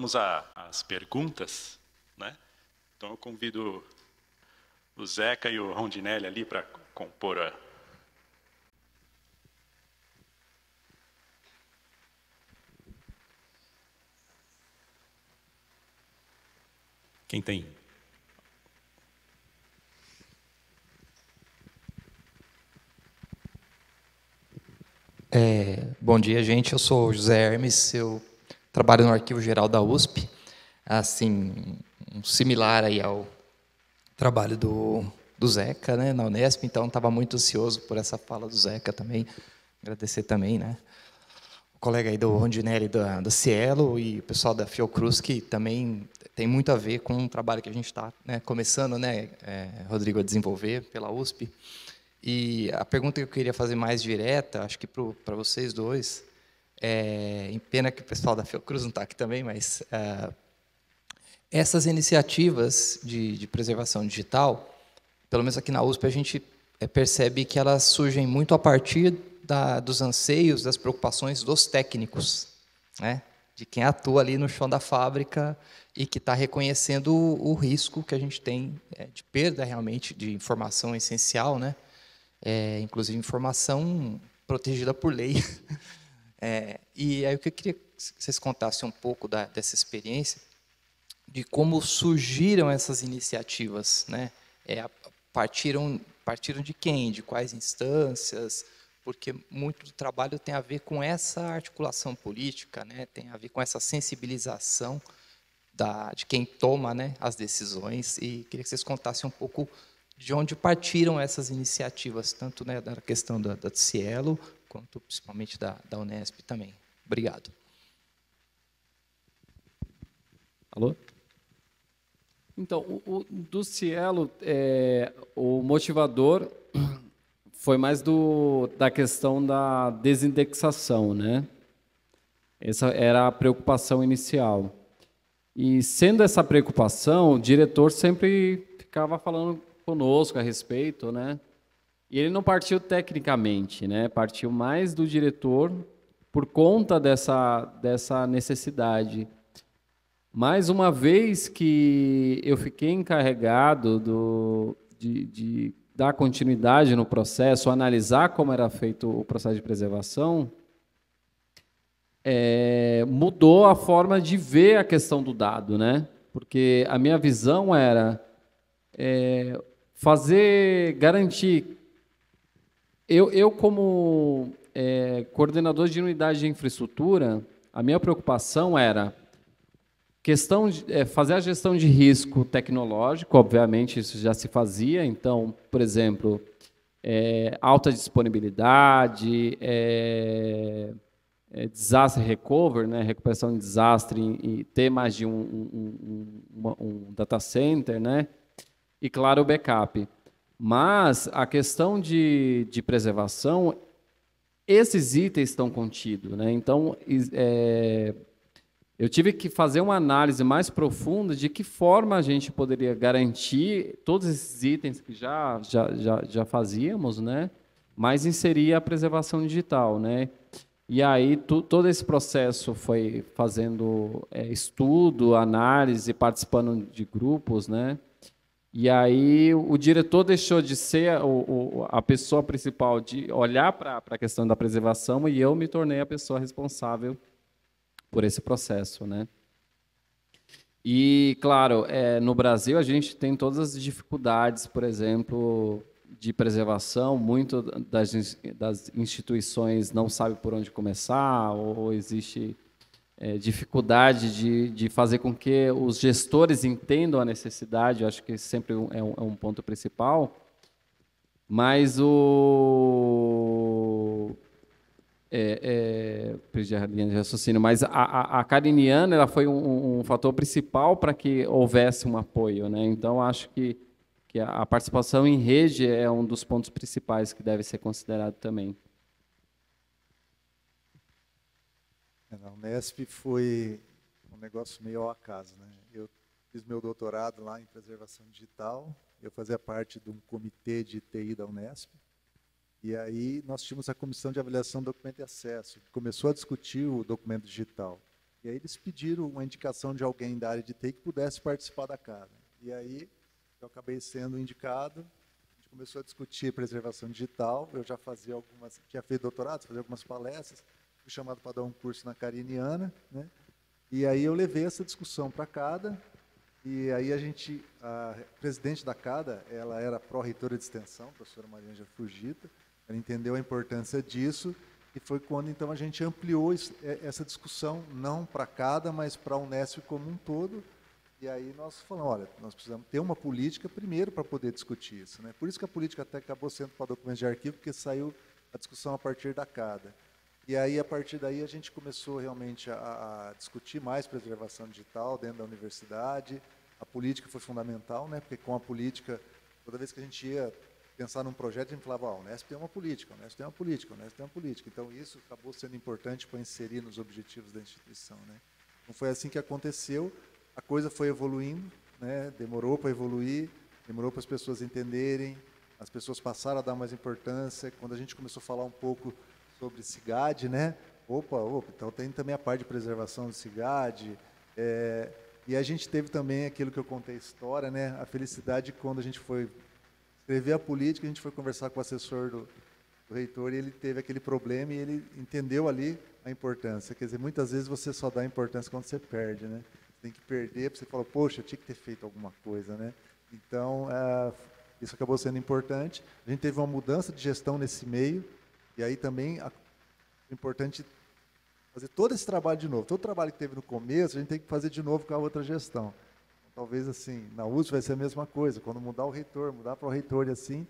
vamos às perguntas, né? Então eu convido o Zeca e o Rondinelli ali para compor a... Quem tem? Bom dia, gente. Eu sou o José Hermes, eu trabalho no Arquivo Geral da USP, assim, similar aí ao trabalho do Zeca, né, na Unesp, então estava muito ansioso por essa fala do Zeca também. Agradecer também, né, o colega aí do Rondinelli da Cielo e o pessoal da Fiocruz, que também tem muito a ver com o trabalho que a gente está, né, começando, né, Rodrigo, a desenvolver pela USP. E a pergunta que eu queria fazer mais direta, acho que para vocês dois, em pena que o pessoal da Fiocruz não está aqui também, mas essas iniciativas de preservação digital, pelo menos aqui na USP, a gente percebe que elas surgem muito a partir dos anseios, das preocupações dos técnicos, né? De quem atua ali no chão da fábrica e que está reconhecendo o risco que a gente tem de perda realmente de informação essencial, né? Inclusive informação protegida por lei. E aí eu queria que vocês contassem um pouco dessa experiência, de como surgiram essas iniciativas, né? Partiram de quem? De quais instâncias? Porque muito do trabalho tem a ver com essa articulação política, né? Tem a ver com essa sensibilização de quem toma, né, as decisões. E queria que vocês contassem um pouco de onde partiram essas iniciativas, tanto, né, da questão da Cielo, quanto principalmente da Unesp também. Obrigado. Alô? Então, do Cielo, o motivador foi mais da questão da desindexação, né? Essa era a preocupação inicial. E, sendo essa preocupação, o diretor sempre ficava falando conosco a respeito, né? E ele não partiu tecnicamente, né? Partiu mais do diretor por conta dessa necessidade. Mais uma vez que eu fiquei encarregado de dar continuidade no processo, analisar como era feito o processo de preservação, mudou a forma de ver a questão do dado, né? Porque a minha visão era garantir. Eu como coordenador de unidade de infraestrutura, a minha preocupação era fazer a gestão de risco tecnológico, obviamente isso já se fazia, então, por exemplo, alta disponibilidade, disaster recovery, né, recuperação de desastre e ter mais de um data center, né, e claro, o backup. Mas a questão de preservação, esses itens estão contidos, né, então eu tive que fazer uma análise mais profunda de que forma a gente poderia garantir todos esses itens que já fazíamos, né? Mas inserir a preservação digital, né? E aí todo esse processo foi fazendo estudo, análise, participando de grupos, né? E aí o diretor deixou de ser a pessoa principal de olhar para a questão da preservação e eu me tornei a pessoa responsável por esse processo, né? E, claro, no Brasil a gente tem todas as dificuldades, por exemplo, de preservação, muito das instituições não sabem por onde começar, ou existe dificuldade de fazer com que os gestores entendam a necessidade, eu acho que sempre é um ponto principal, mas perdi a linha de raciocínio, mas a Cariniana ela foi um fator principal para que houvesse um apoio, né? Então acho que a participação em rede é um dos pontos principais que deve ser considerado também. Na Unesp foi um negócio meio ao acaso, né? Eu fiz meu doutorado lá em preservação digital, eu fazia parte de um comitê de TI da Unesp. E aí nós tínhamos a Comissão de Avaliação do Documento e Acesso, que começou a discutir o documento digital. E aí eles pediram uma indicação de alguém da área de TI que pudesse participar da CADA. E aí eu acabei sendo indicado, a gente começou a discutir preservação digital, eu já fazia tinha feito doutorado, fazia algumas palestras, fui chamado para dar um curso na Cariniana, né? E aí eu levei essa discussão para a CADA, e aí a presidente da CADA, ela era pró-reitora de extensão, a professora Maria Ângela Fujita, ela entendeu a importância disso, e foi quando então a gente ampliou essa discussão, não para a CADA, mas para a Unesp como um todo. E aí nós falamos, olha, nós precisamos ter uma política primeiro para poder discutir isso, né? Por isso que a política até acabou sendo para documentos de arquivo, porque saiu a discussão a partir da CADA. E aí, a partir daí, a gente começou realmente a discutir mais preservação digital dentro da universidade. A política foi fundamental, né? Porque com a política, toda vez que a gente ia pensar num projeto, a gente falava, a Unesp tem uma política, a Unesp tem uma política, a Unesp tem uma política. Então, isso acabou sendo importante para inserir nos objetivos da instituição, né? Então, foi assim que aconteceu. A coisa foi evoluindo, né? Demorou para evoluir, demorou para as pessoas entenderem, as pessoas passaram a dar mais importância. Quando a gente começou a falar um pouco sobre CIGAD, né? Opa, então tem também a parte de preservação do CIGAD. E a gente teve também aquilo que eu contei a história, né? A felicidade quando a gente foi escrever a política, a gente foi conversar com o assessor do reitor e ele teve aquele problema e ele entendeu ali a importância. Quer dizer, muitas vezes você só dá importância quando você perde, né? Tem que perder, você fala, poxa, eu tinha que ter feito alguma coisa, né? Então, isso acabou sendo importante. A gente teve uma mudança de gestão nesse meio, e aí também é importante fazer todo esse trabalho de novo. Todo o trabalho que teve no começo, a gente tem que fazer de novo com a outra gestão. Então, talvez, assim, na USP vai ser a mesma coisa. Quando mudar o reitor, mudar para o reitor e assim,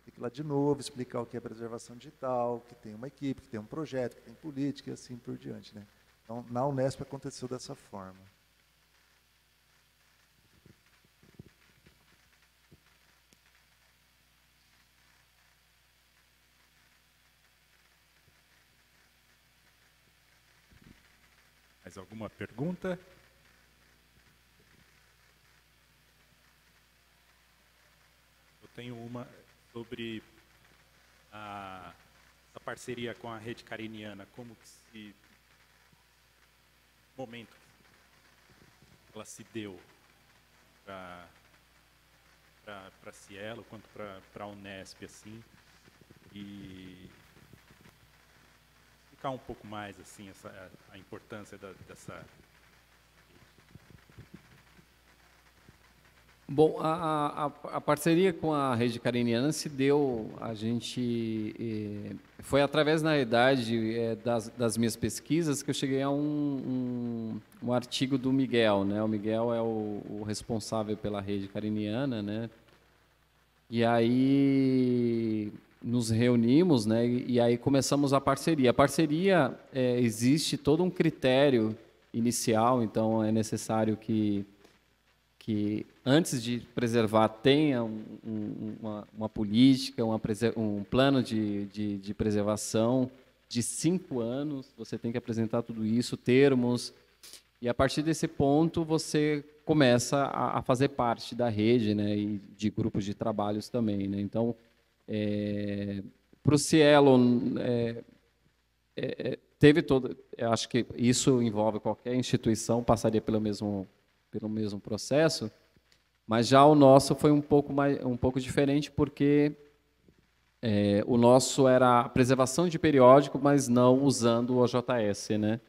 tem que ir lá de novo, explicar o que é preservação digital, que tem uma equipe, que tem um projeto, que tem política e assim por diante, né? Então, na Unesp aconteceu dessa forma. Mais alguma pergunta? Eu tenho uma sobre a parceria com a Rede Cariniana. Como que momento ela se deu para a Cielo, quanto para a Unesp, assim, e explicar um pouco mais assim a importância dessa. Bom, a parceria com a Rede Cariniana se deu, a gente foi através, na realidade, das minhas pesquisas que eu cheguei a um artigo do Miguel, né? O Miguel é o responsável pela Rede Cariniana, né? E aí nos reunimos, né? E aí começamos a parceria. A parceria, existe todo um critério inicial, então é necessário que antes de preservar tenha uma política, um plano de preservação de 5 anos, você tem que apresentar tudo isso, termos, e a partir desse ponto você começa a fazer parte da rede, né, e de grupos de trabalhos também, né? Então, para o Cielo, teve todo, eu acho que isso envolve qualquer instituição, passaria pelo mesmo processo, mas já o nosso foi um pouco diferente, porque o nosso era a preservação de periódico, mas não usando o OJS, né?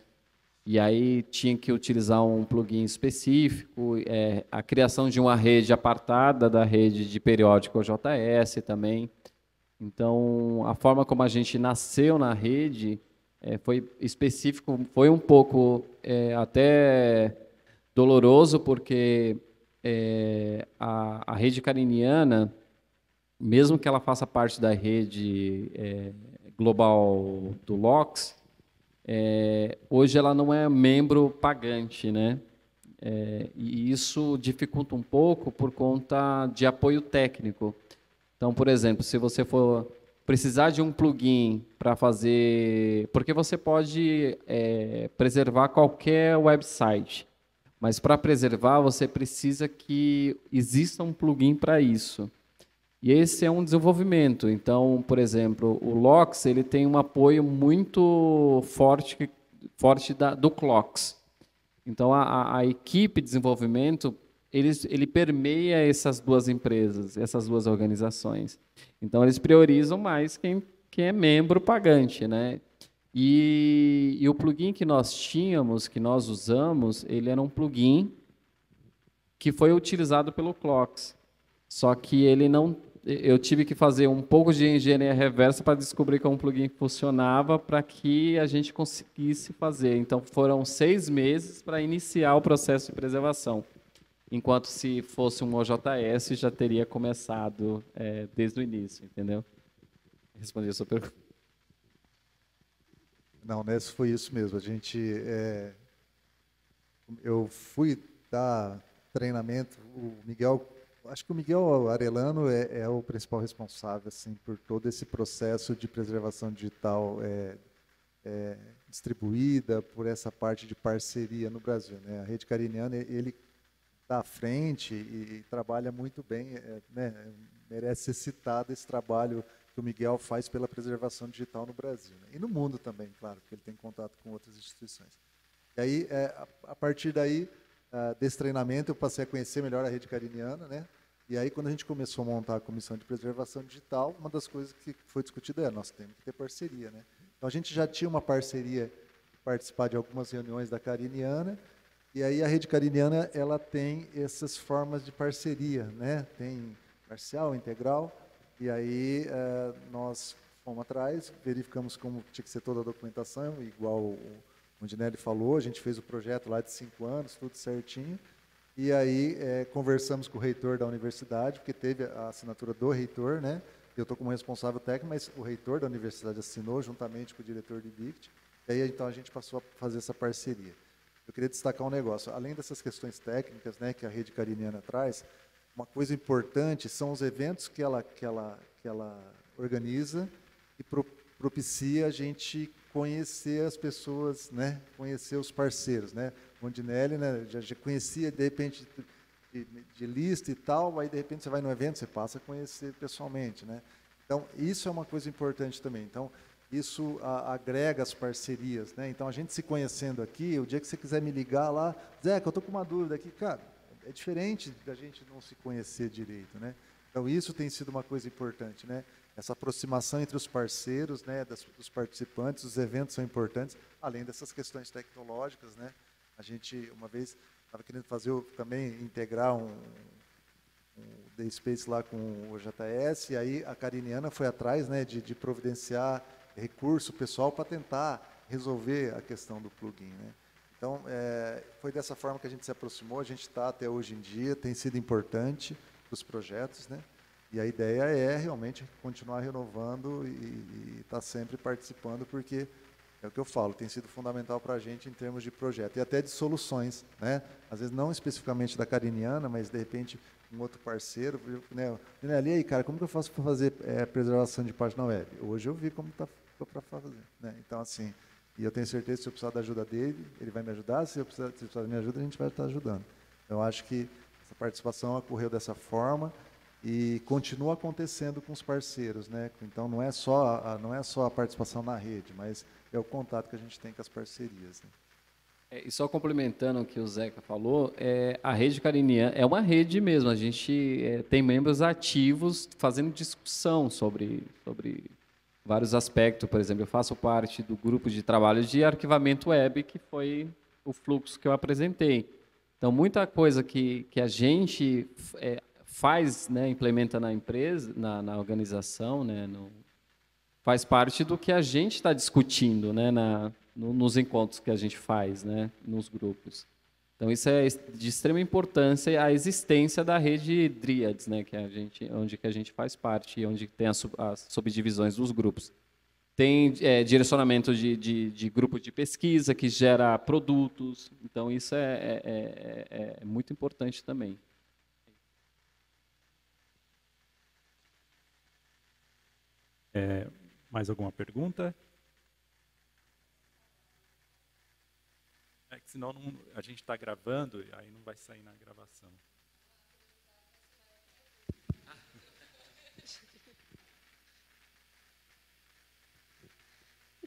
E aí tinha que utilizar um plugin específico, a criação de uma rede apartada da rede de periódico OJS também. Então, a forma como a gente nasceu na rede foi específico, foi um pouco até doloroso, porque a Rede Cariniana, mesmo que ela faça parte da rede global do LOCS, hoje ela não é membro pagante, né? E isso dificulta um pouco por conta de apoio técnico. Então, por exemplo, se você for precisar de um plugin para fazer... Porque você pode preservar qualquer website, mas para preservar você precisa que exista um plugin para isso. E esse é um desenvolvimento. Então, por exemplo, o LOCS ele tem um apoio muito forte do CLOCS. Então, a equipe de desenvolvimento, ele permeia essas duas empresas, essas duas organizações. Então, eles priorizam mais quem é membro pagante, né? E o plugin que nós tínhamos, que nós usamos, ele era um plugin que foi utilizado pelo Clocks. Só que ele não... Eu tive que fazer um pouco de engenharia reversa para descobrir como o plugin funcionava para que a gente conseguisse fazer. Então, foram 6 meses para iniciar o processo de preservação. Enquanto se fosse um OJS, já teria começado desde o início, entendeu? Respondi a sua pergunta. Não, né, foi isso mesmo. Eu fui dar treinamento, o Miguel, acho que o Miguel Arellano é o principal responsável assim, por todo esse processo de preservação digital distribuída, por essa parte de parceria no Brasil, né? A Rede Cariniana, ele está à frente e trabalha muito bem, né? Merece ser citado esse trabalho que o Miguel faz pela preservação digital no Brasil, né? E no mundo também, claro, porque ele tem contato com outras instituições. E aí, a partir daí, desse treinamento, eu passei a conhecer melhor a Rede Cariniana, né? E aí, quando a gente começou a montar a Comissão de Preservação Digital, uma das coisas que foi discutida nós temos que ter parceria, né? Então, a gente já tinha uma parceria, participar de algumas reuniões da Cariniana, e aí a Rede Cariniana, ela tem essas formas de parceria, né? Tem parcial, integral, e aí nós fomos atrás, verificamos como tinha que ser toda a documentação, igual o Rondinelli falou, a gente fez o projeto lá de 5 anos, tudo certinho, e aí conversamos com o reitor da universidade, porque teve a assinatura do reitor, né? Eu estou como responsável técnico, mas o reitor da universidade assinou juntamente com o diretor de BICT, e aí então a gente passou a fazer essa parceria. Eu queria destacar um negócio, além dessas questões técnicas, né, que a Rede Cariniana traz, uma coisa importante são os eventos que ela organiza e propicia a gente conhecer as pessoas, né, conhecer os parceiros, né? O Rondinelli, né, já conhecia de repente de lista e tal, aí de repente você vai no evento, você passa a conhecer pessoalmente, né? Então isso é uma coisa importante também. Então isso agrega as parcerias, né? Então a gente se conhecendo aqui, o dia que você quiser me ligar lá, Zé, que eu estou com uma dúvida aqui, cara, é diferente da gente não se conhecer direito, né? Então isso tem sido uma coisa importante, né? Essa aproximação entre os parceiros, né, dos participantes, os eventos são importantes, além dessas questões tecnológicas, né? A gente uma vez estava querendo fazer também integrar um DSpace lá com o JS, e aí a Cariniana foi atrás, né, de providenciar recurso pessoal para tentar resolver a questão do plugin, né? Então, foi dessa forma que a gente se aproximou, a gente está até hoje em dia, tem sido importante para os projetos, né? E a ideia é realmente continuar renovando e estar sempre participando, porque é o que eu falo, tem sido fundamental para a gente em termos de projeto e até de soluções, né? Às vezes não especificamente da Cariniana, mas de repente um outro parceiro, né? Ali aí, cara, como que eu faço para fazer preservação de página web? Hoje eu vi como está para fazer, né? Então assim, e eu tenho certeza que se eu precisar da ajuda dele, ele vai me ajudar. Se precisar da minha ajuda, a gente vai estar ajudando. Então eu acho que essa participação ocorreu dessa forma e continua acontecendo com os parceiros, né? Então não é só a participação na rede, mas é o contato que a gente tem com as parcerias, né? E só complementando o que o Zeca falou, a Rede Cariniana é uma rede mesmo. A gente tem membros ativos fazendo discussão sobre vários aspectos. Por exemplo, eu faço parte do grupo de trabalho de arquivamento web, que foi o fluxo que eu apresentei. Então, muita coisa que a gente faz, né, implementa na empresa, na organização, né, faz parte do que a gente está discutindo, né, nos encontros que a gente faz, né, nos grupos. Então, isso é de extrema importância, a existência da rede Dríades, né, onde que a gente faz parte e onde tem as subdivisões dos grupos. Tem direcionamento de grupo de pesquisa que gera produtos. Então, isso é muito importante também. Mais alguma pergunta? Que senão a gente está gravando e aí não vai sair na gravação.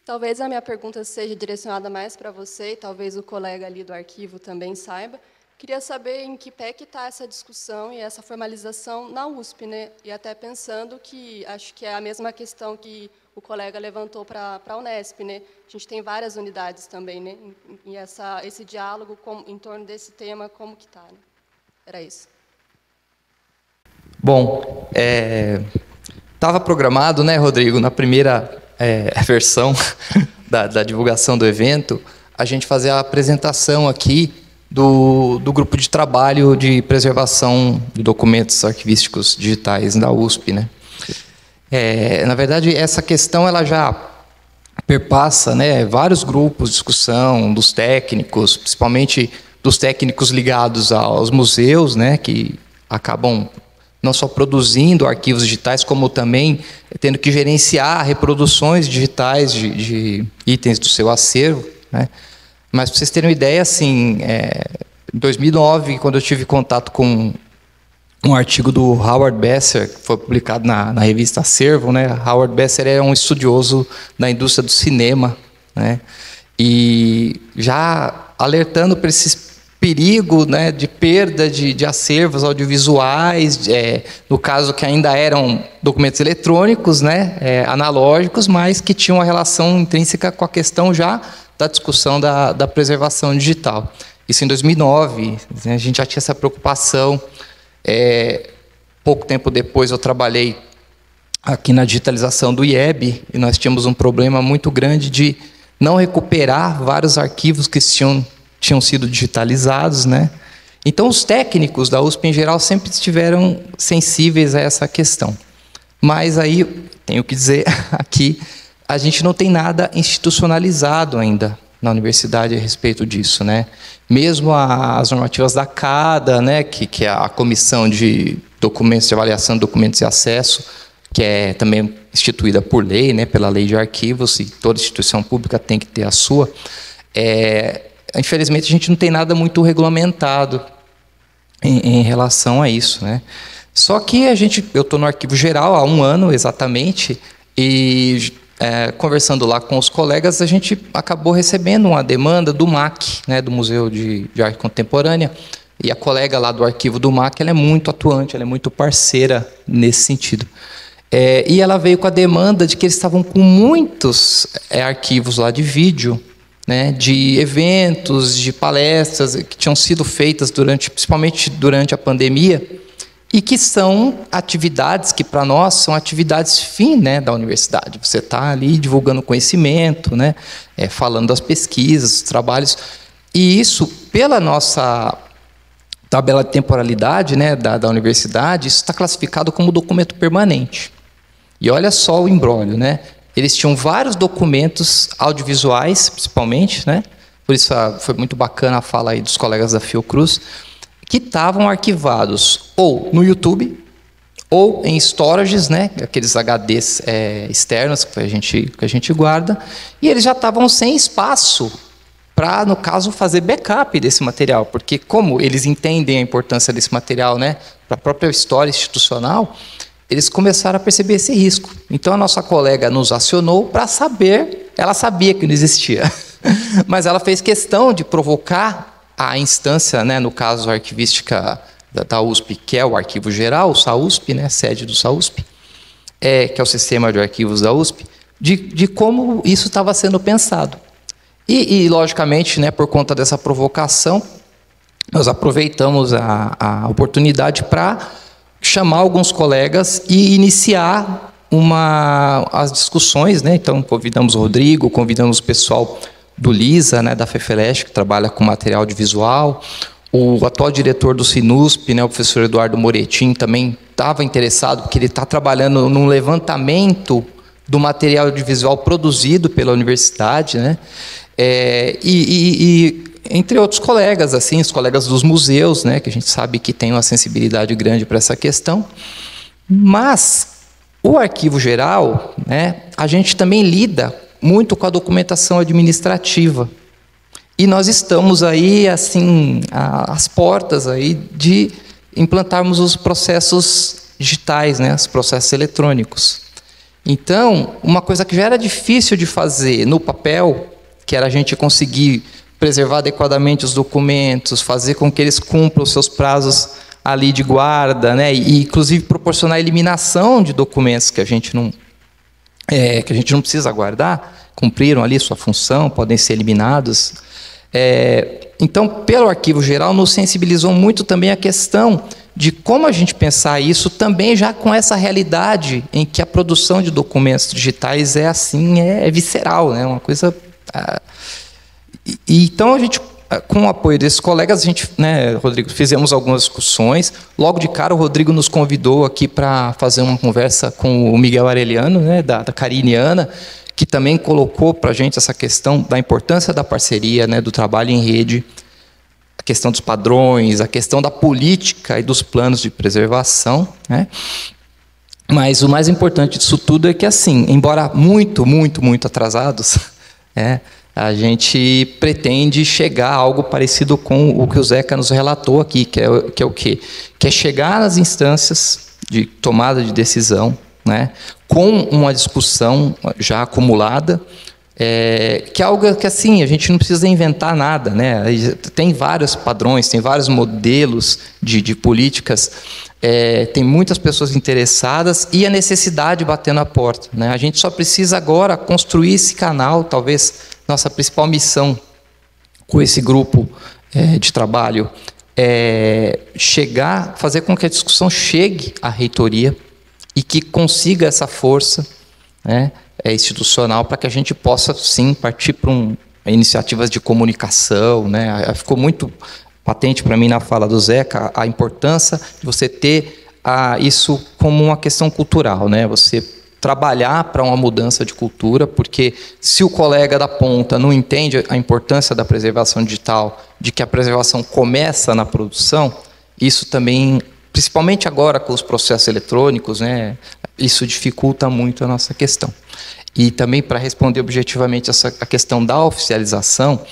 Talvez a minha pergunta seja direcionada mais para você, e talvez o colega ali do arquivo também saiba. Queria saber em que pé que está essa discussão e essa formalização na USP, né? E até pensando que acho que é a mesma questão que o colega levantou para a Unesp, né? A gente tem várias unidades também, né? E esse diálogo em torno desse tema, como que está? Né? Era isso. Bom, estava programado, né, Rodrigo, na primeira versão da divulgação do evento, a gente fazer a apresentação aqui do grupo de trabalho de preservação de documentos arquivísticos digitais da USP, né? Na verdade, essa questão ela já perpassa, né, vários grupos de discussão dos técnicos, principalmente dos técnicos ligados aos museus, né, que acabam não só produzindo arquivos digitais, como também tendo que gerenciar reproduções digitais de itens do seu acervo, né? Mas, para vocês terem uma ideia, assim, em 2009, quando eu tive contato com um artigo do Howard Besser, que foi publicado na revista Acervo, né? Howard Besser é um estudioso da indústria do cinema, né? E já alertando para esses perigo, né, de perda de acervos audiovisuais, no caso que ainda eram documentos eletrônicos, né, analógicos, mas que tinham uma relação intrínseca com a questão já da discussão da preservação digital. Isso em 2009, né, a gente já tinha essa preocupação. Pouco tempo depois eu trabalhei aqui na digitalização do IEB e nós tínhamos um problema muito grande de não recuperar vários arquivos que tinham sido digitalizados, né? Então, os técnicos da USP, em geral, sempre estiveram sensíveis a essa questão. Mas aí, tenho que dizer aqui, a gente não tem nada institucionalizado ainda na universidade a respeito disso, né? Mesmo as normativas da CADA, né, que é a Comissão de Documentos, de Avaliação de Documentos e Acesso, que é também instituída por lei, né, pela Lei de Arquivos, e toda instituição pública tem que ter a sua, infelizmente, a gente não tem nada muito regulamentado em relação a isso, né? Só que eu estou no Arquivo Geral há 1 ano, exatamente, e conversando lá com os colegas, a gente acabou recebendo uma demanda do MAC, né, do Museu de Arte Contemporânea, e a colega lá do arquivo do MAC, ela é muito atuante, ela é muito parceira nesse sentido. E ela veio com a demanda de que eles estavam com muitos arquivos lá de vídeo, né, de eventos, de palestras que tinham sido feitas principalmente durante a pandemia, e que são atividades que, para nós, são atividades fim, né, da universidade. Você está ali divulgando conhecimento, né, falando das pesquisas, dos trabalhos, e isso, pela nossa tabela de temporalidade, né, da universidade, isso está classificado como documento permanente. E olha só o imbróglio, né? Eles tinham vários documentos audiovisuais, principalmente, né? Por isso foi muito bacana a fala aí dos colegas da Fiocruz, que estavam arquivados ou no YouTube, ou em storages, né? Aqueles HDs externos que a gente guarda, e eles já estavam sem espaço para, no caso, fazer backup desse material, porque como eles entendem a importância desse material, né, para a própria história institucional, eles começaram a perceber esse risco. Então, a nossa colega nos acionou para saber, ela sabia que não existia, mas ela fez questão de provocar a instância, né, no caso, a arquivística da USP, que é o Arquivo Geral, o SAUSP, né, sede do SAUSP, que é o Sistema de Arquivos da USP, de como isso estava sendo pensado. E, logicamente, né, por conta dessa provocação, nós aproveitamos a oportunidade para chamar alguns colegas e iniciar as discussões, né? Então, convidamos o Rodrigo, convidamos o pessoal do LISA, né, da FEFELESH, que trabalha com material audiovisual, o atual diretor do Sinusp, né, o professor Eduardo Moretin, também estava interessado, porque ele está trabalhando num levantamento do material audiovisual produzido pela universidade, né? Entre outros colegas, assim, os colegas dos museus, né, que a gente sabe que tem uma sensibilidade grande para essa questão. Mas o Arquivo Geral, né, a gente também lida muito com a documentação administrativa. E nós estamos aí, assim, às portas aí de implantarmos os processos digitais, né, os processos eletrônicos. Então, uma coisa que já era difícil de fazer no papel, que era a gente conseguir preservar adequadamente os documentos, fazer com que eles cumpram os seus prazos ali de guarda, né? E inclusive proporcionar a eliminação de documentos que a gente não precisa guardar, cumpriram ali sua função, podem ser eliminados. Então, pelo Arquivo Geral, nos sensibilizou muito também a questão de como a gente pensar isso também já com essa realidade em que a produção de documentos digitais é assim, é visceral, né? Uma coisa... Então, a gente, com o apoio desses colegas, a gente, né, Rodrigo, fizemos algumas discussões. Logo de cara, o Rodrigo nos convidou aqui para fazer uma conversa com o Miguel Arellano, né, da Cariniana, que também colocou para a gente essa questão da importância da parceria, né, do trabalho em rede, a questão dos padrões, a questão da política e dos planos de preservação, né? Mas o mais importante disso tudo é que, assim, embora muito, muito, muito atrasados, a gente pretende chegar a algo parecido com o que o Zeca nos relatou aqui, que é o quê? Que é chegar nas instâncias de tomada de decisão, né, com uma discussão já acumulada, que é algo que, assim, a gente não precisa inventar nada, né? Tem vários padrões, tem vários modelos de políticas, tem muitas pessoas interessadas e a necessidade batendo a porta, né? A gente só precisa agora construir esse canal. Talvez nossa principal missão com esse grupo de trabalho fazer com que a discussão chegue à reitoria e que consiga essa força, né, institucional, para que a gente possa, sim, partir para iniciativas de comunicação, né? Ficou muito patente para mim na fala do Zeca a importância de você ter isso como uma questão cultural, né? Você trabalhar para uma mudança de cultura, porque se o colega da ponta não entende a importância da preservação digital, de que a preservação começa na produção, isso também, principalmente agora com os processos eletrônicos, né, isso dificulta muito a nossa questão. E também, para responder objetivamente a questão da oficialização,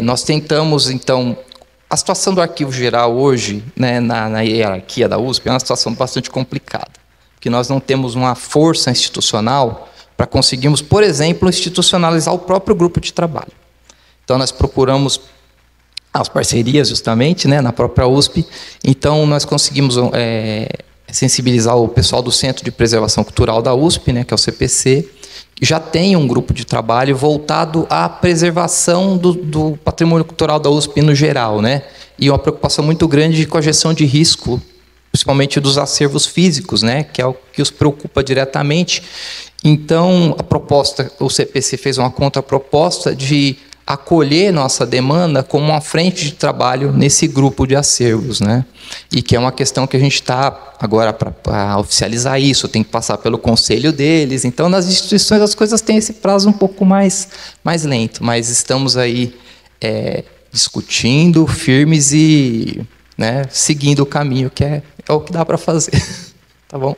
nós tentamos, então, a situação do Arquivo Geral hoje, né, na hierarquia da USP, é uma situação bastante complicada, porque nós não temos uma força institucional para conseguirmos, por exemplo, institucionalizar o próprio grupo de trabalho. Então, nós procuramos as parcerias, justamente, né, na própria USP. Então, nós conseguimos sensibilizar o pessoal do Centro de Preservação Cultural da USP, né, que é o CPC, que já tem um grupo de trabalho voltado à preservação do patrimônio cultural da USP no geral, né, e uma preocupação muito grande com a gestão de risco, principalmente dos acervos físicos, né, que é o que os preocupa diretamente. Então, a proposta, o CPC fez uma contraproposta de acolher nossa demanda como uma frente de trabalho nesse grupo de acervos, né? E que é uma questão que a gente está agora para oficializar isso, tem que passar pelo conselho deles. Então, nas instituições as coisas têm esse prazo um pouco mais lento, mas estamos aí discutindo, firmes e, né, seguindo o caminho que é o que dá para fazer. Tá bom?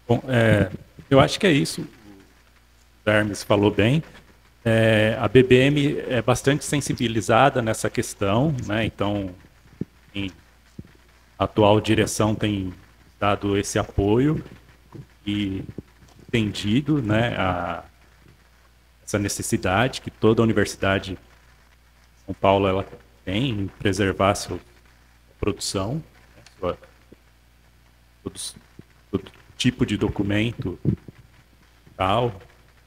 Bom, eu acho que é isso. O Hermes falou bem. A BBM é bastante sensibilizada nessa questão, né? Então, a atual direção tem dado esse apoio e entendido, né, essa necessidade que toda a Universidade de São Paulo ela tem em preservar sua produção, né, todo tipo de documento digital,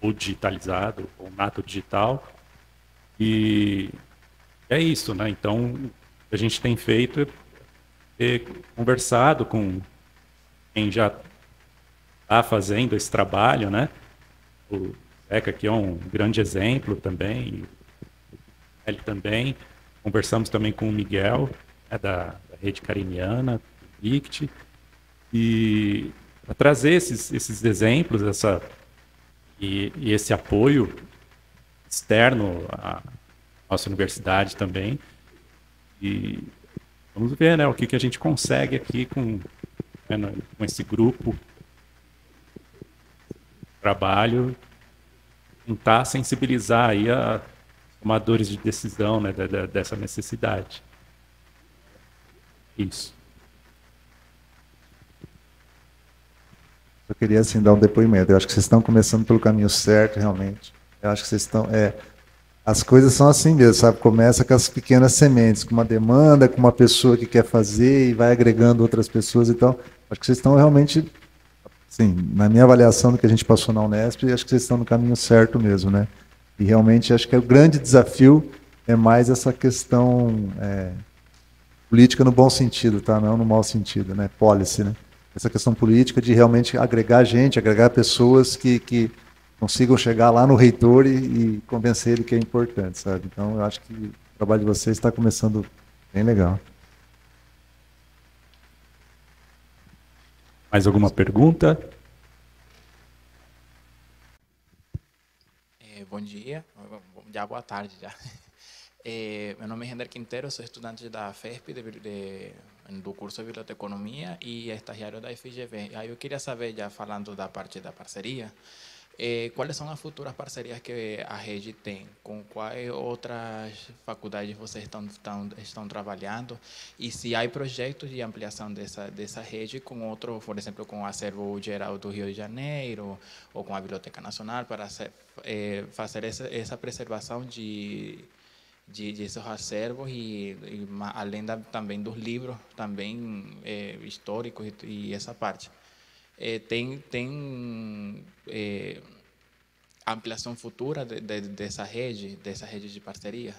ou digitalizado, ou nato digital. E é isso, né? Então, o que a gente tem feito é ter conversado com quem já está fazendo esse trabalho, né? O Zeca aqui é um grande exemplo também, ele também. Conversamos também com o Miguel, né, da Rede Cariniana, do ICT, e para trazer esses exemplos, e esse apoio externo à nossa universidade também. E vamos ver, né, o que a gente consegue aqui com esse grupo de trabalho, tentar sensibilizar aí a tomadores de decisão, né, dessa necessidade. Isso. Eu queria, assim, dar um depoimento. Eu acho que vocês estão começando pelo caminho certo, realmente. Eu acho que vocês estão... as coisas são assim mesmo, sabe? Começa com as pequenas sementes, com uma demanda, com uma pessoa que quer fazer e vai agregando outras pessoas. Então, acho que vocês estão realmente, sim, na minha avaliação do que a gente passou na Unesp, acho que vocês estão no caminho certo mesmo, né? E realmente acho que o grande desafio é mais essa questão política no bom sentido, tá? Não no mau sentido, né? Policy, né? Essa questão política de realmente agregar gente, agregar pessoas que consigam chegar lá no reitor e convencer ele que é importante, sabe? Então, eu acho que o trabalho de vocês está começando bem legal. Mais alguma pergunta? Bom dia, já boa tarde já. Meu nome é Render Quintero, sou estudante da FESP do curso de Biblioteconomia e estagiário da FGV. Aí eu queria saber, já falando da parte da parceria, quais são as futuras parcerias que a rede tem? Com quais outras faculdades vocês estão trabalhando? E se há projetos de ampliação dessa rede com outro, por exemplo, com o Acervo Geral do Rio de Janeiro ou com a Biblioteca Nacional para fazer essa preservação de esses acervos e além também dos livros também históricos e essa parte. Tem ampliação futura dessa rede de parceria?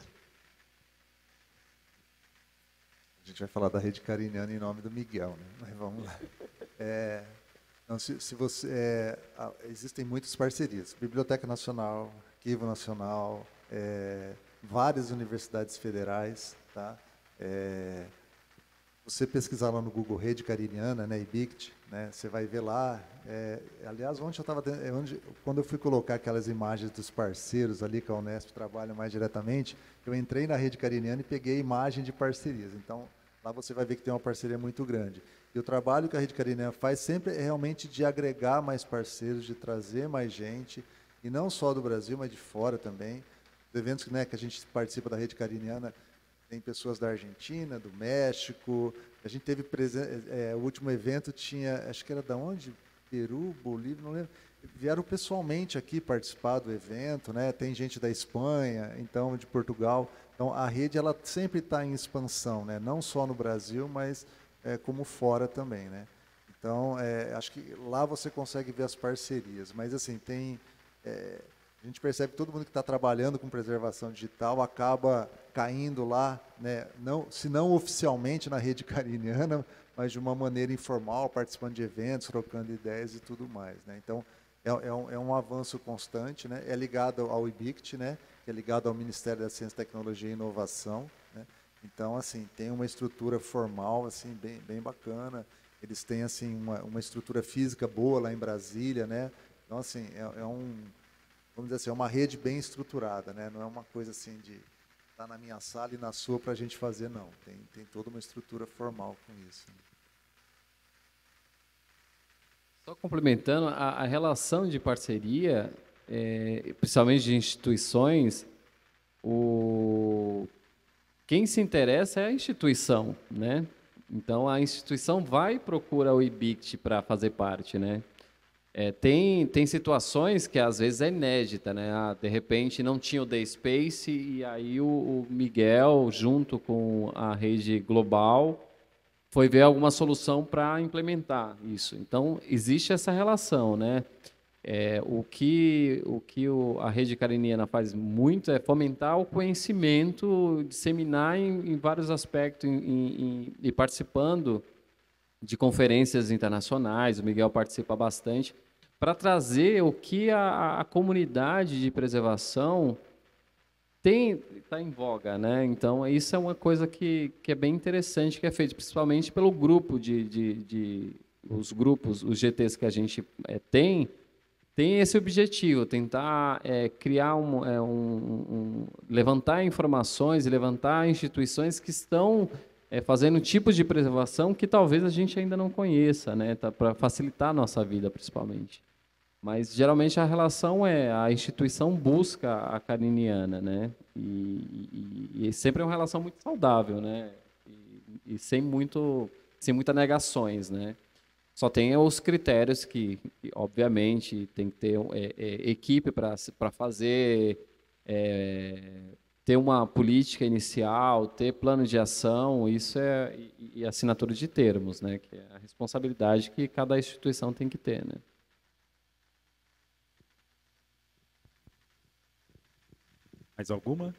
A gente vai falar da rede cariniana em nome do Miguel, né? Mas vamos lá. Então, existem muitas parcerias. Biblioteca Nacional, Arquivo Nacional, várias universidades federais, tá? Você pesquisar lá no Google Rede Cariniana, né, IBICT, né, você vai ver lá. Aliás, ontem quando eu fui colocar aquelas imagens dos parceiros ali que a Unesp trabalha mais diretamente, eu entrei na Rede Cariniana e peguei a imagem de parcerias. Então, lá você vai ver que tem uma parceria muito grande. E o trabalho que a Rede Cariniana faz sempre é realmente de agregar mais parceiros, de trazer mais gente, e não só do Brasil, mas de fora também. Os eventos, né, que a gente participa da Rede Cariniana, tem pessoas da Argentina, do México. A gente teve o último evento tinha, acho que era da onde? Peru, Bolívia, não lembro. Vieram pessoalmente aqui participar do evento, né? Tem gente da Espanha, então de Portugal. Então a rede ela sempre está em expansão, né? Não só no Brasil, mas como fora também, né? Então acho que lá você consegue ver as parcerias. Mas assim a gente percebe que todo mundo que está trabalhando com preservação digital acaba caindo lá, né, se não oficialmente na rede cariniana, mas de uma maneira informal, participando de eventos, trocando ideias e tudo mais, né? Então, é um avanço constante, né? É ligado ao IBICT, né? Que é ligado ao Ministério da Ciência, Tecnologia e Inovação, né? Então, assim, tem uma estrutura formal assim, bem bacana. Eles têm assim, uma estrutura física boa lá em Brasília, né? Então, assim, vamos dizer assim, é uma rede bem estruturada, né? Não é uma coisa assim de estar na minha sala e na sua para a gente fazer, não. Tem toda uma estrutura formal com isso. Só complementando, a relação de parceria, principalmente de instituições, quem se interessa é a instituição, né? Então, a instituição vai e procura o IBICT para fazer parte, né? Tem situações que às vezes é inédita, né? De repente não tinha o DSpace e aí o Miguel, junto com a rede global, foi ver alguma solução para implementar isso. Então, existe essa relação, né? O que a rede cariniana faz muito é fomentar o conhecimento, disseminar em vários aspectos e participando de conferências internacionais, o Miguel participa bastante, para trazer o que a comunidade de preservação está em voga, né? Então, isso é uma coisa que é bem interessante, que é feito principalmente pelo grupo os grupos, os GTs que a gente tem esse objetivo, tentar criar levantar informações e levantar instituições que estão fazendo tipos de preservação que talvez a gente ainda não conheça, né? Para facilitar a nossa vida, principalmente. Mas, geralmente, a relação a instituição busca a cariniana, né? E sempre é uma relação muito saudável, né? E sem muitas negações, né? Só tem os critérios que obviamente, tem que ter equipe para fazer, ter uma política inicial, ter plano de ação, isso e assinatura de termos, né? Que é a responsabilidade que cada instituição tem que ter, né? Mais alguma?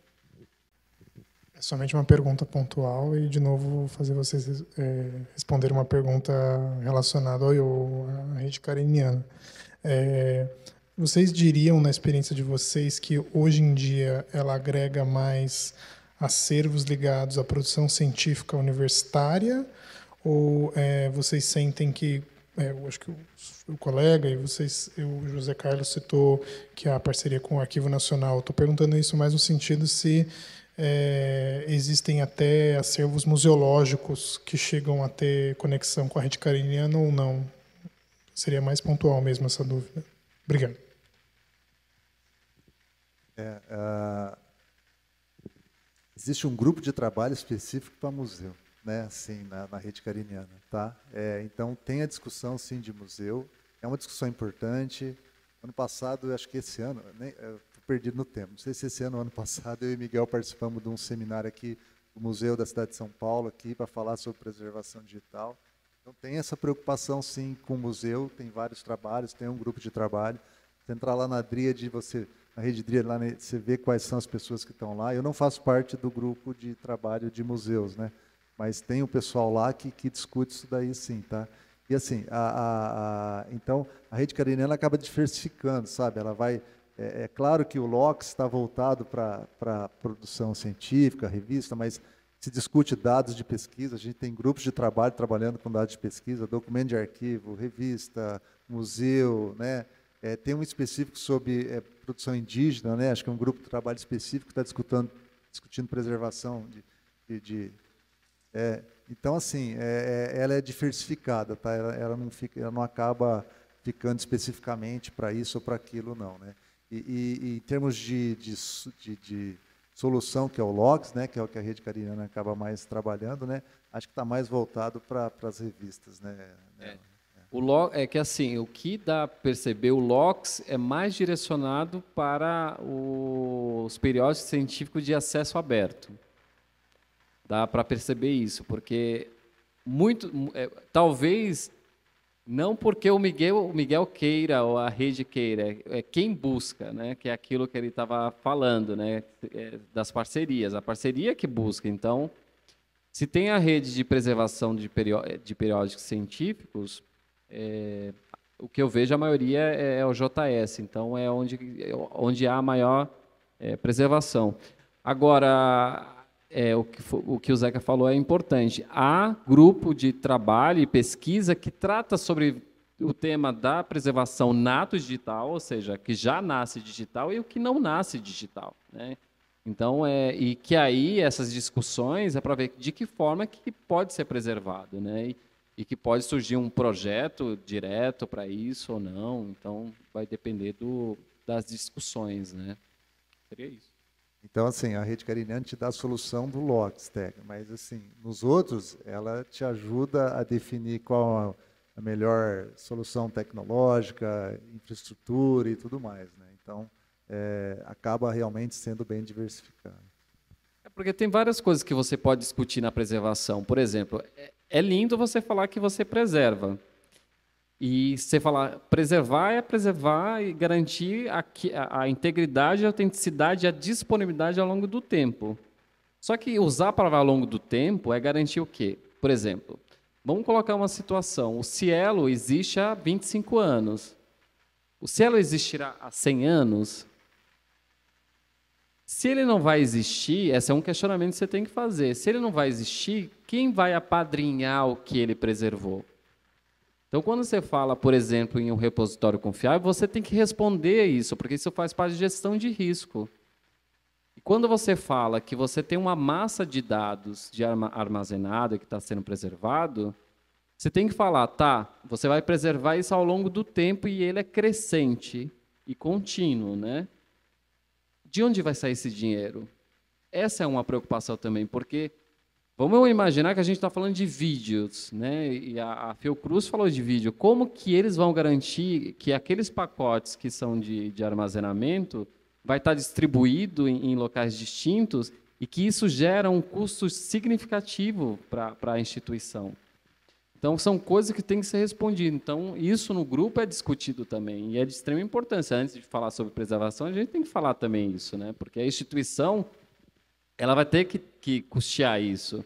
É somente uma pergunta pontual e, de novo, vou fazer vocês responder uma pergunta relacionada à rede cariniana. Vocês diriam, na experiência de vocês, que hoje em dia ela agrega mais acervos ligados à produção científica universitária? Ou vocês sentem que, eu acho que o colega e vocês, o José Carlos citou que a parceria com o Arquivo Nacional, estou perguntando isso mais no sentido se existem até acervos museológicos que chegam a ter conexão com a rede cariniana ou não? Seria mais pontual mesmo essa dúvida. Obrigado. Existe um grupo de trabalho específico para museu, né? Assim, na rede cariniana, tá? Então tem a discussão, sim, de museu. É uma discussão importante. Ano passado, acho que esse ano, estou perdido no tempo, não sei se esse ano ou ano passado, eu e Miguel participamos de um seminário aqui do Museu da Cidade de São Paulo, aqui, para falar sobre preservação digital. Então tem essa preocupação, sim, com o museu, tem vários trabalhos, tem um grupo de trabalho. Você entrar lá na Dríade, na rede Dríade, lá, você vê quais são as pessoas que estão lá. Eu não faço parte do grupo de trabalho de museus, né? Mas tem o pessoal lá que discute isso daí, sim, tá? E assim, então, a rede cariniana acaba diversificando, sabe? Ela vai... É claro que o LOCS está voltado para produção científica, revista, mas se discute dados de pesquisa, a gente tem grupos de trabalho trabalhando com dados de pesquisa, documento de arquivo, revista, museu, né? Tem um específico sobre produção indígena, né? Acho que é um grupo de trabalho específico que está discutindo preservação então, assim, ela é diversificada, tá? Ela não acaba ficando especificamente para isso ou para aquilo, não, né? E em termos de solução, que é o LOGS, né? Que é o que a rede cariniana acaba mais trabalhando, né? Acho que está mais voltado para as revistas, né? É que assim, o que dá a perceber, o LOCS é mais direcionado para os periódicos científicos de acesso aberto. Dá para perceber isso, porque talvez não porque o Miguel queira ou a rede queira, é quem busca, né? Que é aquilo que ele estava falando, né? Das parcerias, a parceria que busca. Então, se tem a rede de preservação de periódicos científicos, o que eu vejo a maioria é o JS, então é onde há a maior preservação. Agora, o que o Zeca falou é importante. Há grupo de trabalho e pesquisa que trata sobre o tema da preservação nato digital, ou seja, que já nasce digital e o que não nasce digital, né? Então, e que aí essas discussões é para ver de que forma que pode ser preservado, né? E que pode surgir um projeto direto para isso ou não. Então, vai depender das discussões, né? Seria isso. Então, assim, a rede cariniana te dá a solução do LOCS, mas, assim, nos outros, ela te ajuda a definir qual a melhor solução tecnológica, infraestrutura e tudo mais, né? Então, acaba realmente sendo bem diversificado. Porque tem várias coisas que você pode discutir na preservação. Por exemplo, é lindo você falar que você preserva. E você falar, preservar é preservar e garantir a integridade, a autenticidade e a disponibilidade ao longo do tempo. Só que usar a palavra ao longo do tempo é garantir o quê? Por exemplo, vamos colocar uma situação. O Cielo existe há 25 anos. O Cielo existirá há 100 anos? Se ele não vai existir, esse é um questionamento que você tem que fazer. Se ele não vai existir, quem vai apadrinhar o que ele preservou? Então, quando você fala, por exemplo, em um repositório confiável, você tem que responder isso, porque isso faz parte de gestão de risco. E quando você fala que você tem uma massa de dados armazenada que está sendo preservado, você tem que falar, tá, você vai preservar isso ao longo do tempo e ele é crescente e contínuo, né? De onde vai sair esse dinheiro? Essa é uma preocupação também, porque Vamos imaginar que a gente está falando de vídeos, né? E a Fiocruz falou de vídeo. Como que eles vão garantir que aqueles pacotes que são de armazenamento vai estar distribuído em locais distintos e que isso gera um custo significativo para a instituição? Então, são coisas que têm que ser respondidas. Então, isso no grupo é discutido também, e é de extrema importância. Antes de falar sobre preservação, a gente tem que falar também isso, né? Porque a instituição ela vai ter que custear isso.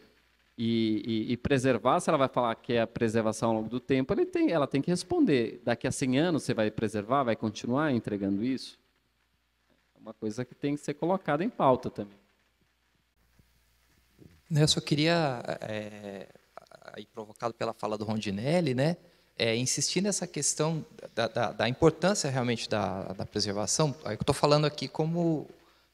E preservar, se ela vai falar que é a preservação ao longo do tempo, ela tem que responder. Daqui a 100 anos você vai preservar, vai continuar entregando isso? É uma coisa que tem que ser colocada em pauta também. Eu só queria, aí provocado pela fala do Rondinelli, né, insistir nessa questão da importância realmente da preservação. Aí eu estou falando aqui como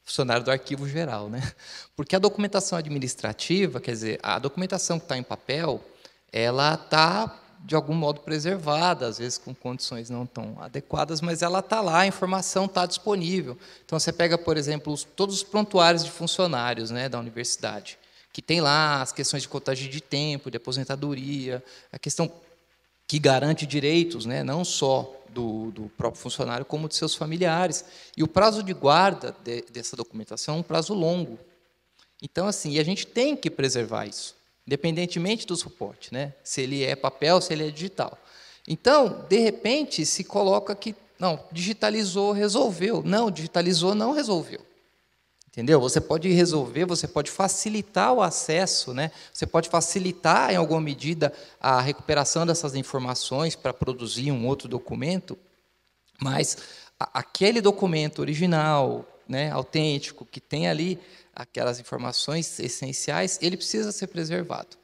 funcionário do Arquivo Geral, né? Porque a documentação administrativa, quer dizer, a documentação que está em papel, ela está de algum modo preservada, às vezes com condições não tão adequadas, mas ela está lá, a informação está disponível. Então você pega, por exemplo, todos os prontuários de funcionários, né, da universidade, que tem lá as questões de contagem de tempo, de aposentadoria, a questão que garante direitos, né, não só do próprio funcionário, como de seus familiares. E o prazo de guarda dessa documentação é um prazo longo. Então, assim, e a gente tem que preservar isso, independentemente do suporte, né? Se ele é papel, se ele é digital. Então, de repente, se coloca que, não, digitalizou, resolveu. Não, digitalizou, não resolveu. Entendeu? Você pode resolver, você pode facilitar o acesso, né? Você pode facilitar, em alguma medida, a recuperação dessas informações para produzir um outro documento, mas aquele documento original, né, autêntico, que tem ali aquelas informações essenciais, ele precisa ser preservado.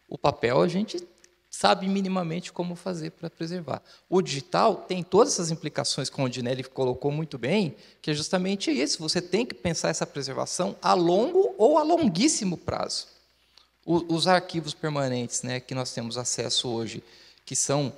O papel a gente sabe minimamente como fazer para preservar. O digital tem todas essas implicações, como o Rondinelli colocou muito bem, que é justamente isso, você tem que pensar essa preservação a longo ou a longuíssimo prazo. Os arquivos permanentes, né, que nós temos acesso hoje, que são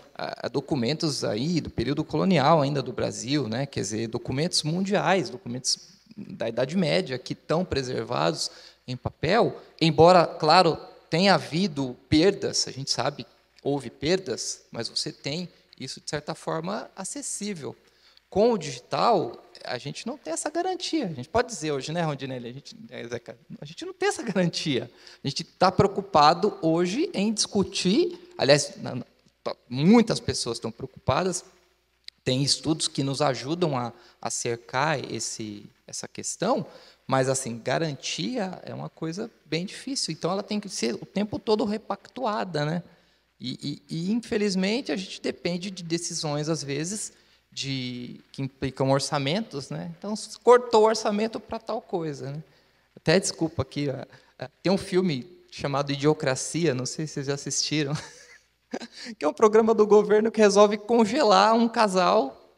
documentos aí do período colonial ainda do Brasil, né, quer dizer, documentos mundiais, documentos da Idade Média, que estão preservados em papel, embora, claro, tenha havido perdas, a gente sabe, houve perdas, mas você tem isso, de certa forma, acessível. Com o digital, a gente não tem essa garantia. A gente pode dizer hoje, né, Rondinelli? A gente não tem essa garantia. A gente está preocupado hoje em discutir, aliás, muitas pessoas estão preocupadas, tem estudos que nos ajudam a cercar essa questão, mas, assim, garantia é uma coisa bem difícil. Então, ela tem que ser o tempo todo repactuada, né? E, infelizmente, a gente depende de decisões, às vezes, que implicam orçamentos, né? Então, cortou o orçamento para tal coisa, né? Até, desculpa aqui, tem um filme chamado Idiocracia, não sei se vocês já assistiram, que é um programa do governo que resolve congelar um casal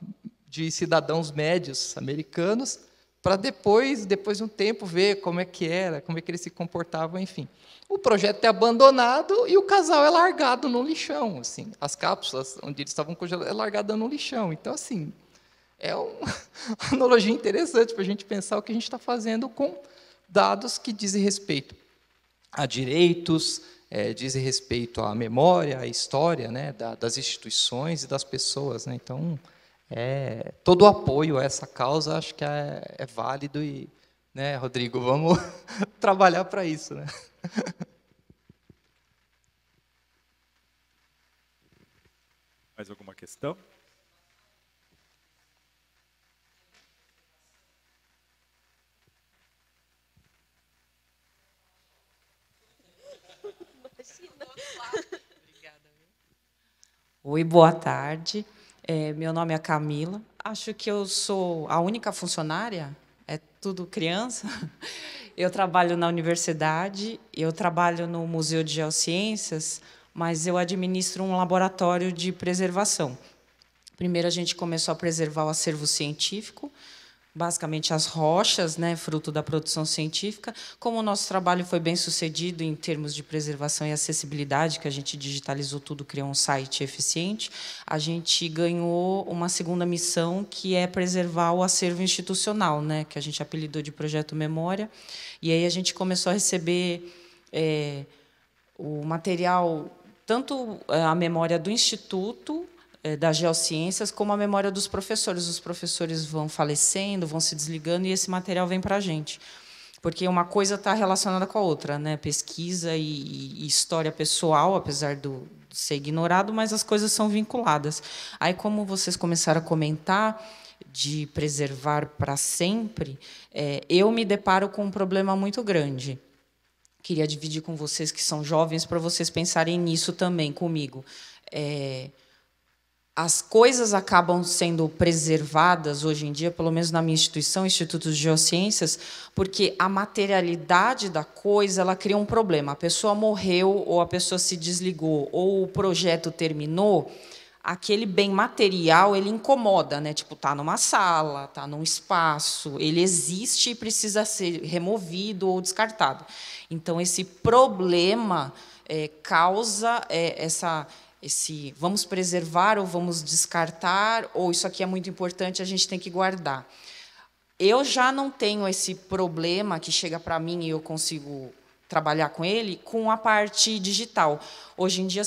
de cidadãos médios americanos para depois de um tempo, ver como é que era, como é que eles se comportavam, enfim. O projeto é abandonado e o casal é largado no lixão. Assim, as cápsulas onde eles estavam congelados é largada no lixão. Então, assim, é uma analogia interessante para a gente pensar o que a gente está fazendo com dados que dizem respeito a direitos, dizem respeito à memória, à história, né, das instituições e das pessoas, né? Então, todo o apoio a essa causa acho que é válido e, né, Rodrigo, vamos trabalhar para isso, né? Mais alguma questão? Oi, boa tarde. Meu nome é Camila. Acho que eu sou a única funcionária, é tudo criança. Eu trabalho na universidade, eu trabalho no Museu de Geociências, mas eu administro um laboratório de preservação. Primeiro, a gente começou a preservar o acervo científico, basicamente as rochas, né, fruto da produção científica. Como o nosso trabalho foi bem sucedido em termos de preservação e acessibilidade, que a gente digitalizou tudo, criou um site eficiente, a gente ganhou uma segunda missão, que é preservar o acervo institucional, né, que a gente apelidou de Projeto Memória. E aí a gente começou a receber O material, tanto a memória do Instituto das Geociências, como a memória dos professores. Os professores vão falecendo, vão se desligando, e esse material vem para a gente. Porque uma coisa está relacionada com a outra, né? Pesquisa e história pessoal, apesar de ser ignorado, mas as coisas são vinculadas. Aí, como vocês começaram a comentar de preservar para sempre, eu me deparo com um problema muito grande. Queria dividir com vocês que são jovens, para vocês pensarem nisso também comigo. As coisas acabam sendo preservadas hoje em dia, pelo menos na minha instituição, Instituto de Geociências, porque a materialidade da coisa ela cria um problema. A pessoa morreu, ou a pessoa se desligou, ou o projeto terminou, aquele bem material ele incomoda, né? Tipo, tá numa sala, tá num espaço, ele existe e precisa ser removido ou descartado. Então, esse problema causa esse vamos preservar ou vamos descartar, ou isso aqui é muito importante, a gente tem que guardar. Eu já não tenho esse problema que chega para mim e eu consigo trabalhar com ele com a parte digital. Hoje em dia,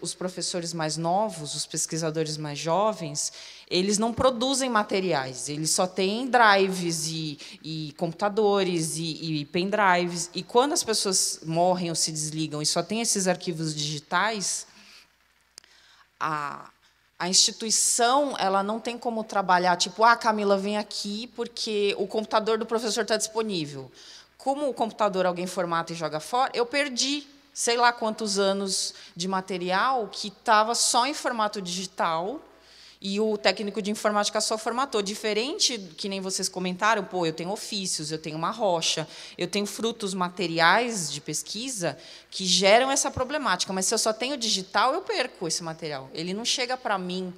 os professores mais novos, os pesquisadores mais jovens, eles não produzem materiais, eles só têm drives e computadores e pendrives. E quando as pessoas morrem ou se desligam e só tem esses arquivos digitais, a instituição ela não tem como trabalhar, tipo, Camila, vem aqui porque o computador do professor está disponível. Como o computador alguém formata e joga fora, eu perdi sei lá quantos anos de material que estava só em formato digital e o técnico de informática só formatou. Diferente, que nem vocês comentaram, pô, eu tenho ofícios, eu tenho uma rocha, eu tenho frutos materiais de pesquisa que geram essa problemática, mas se eu só tenho digital, eu perco esse material. Ele não chega para mim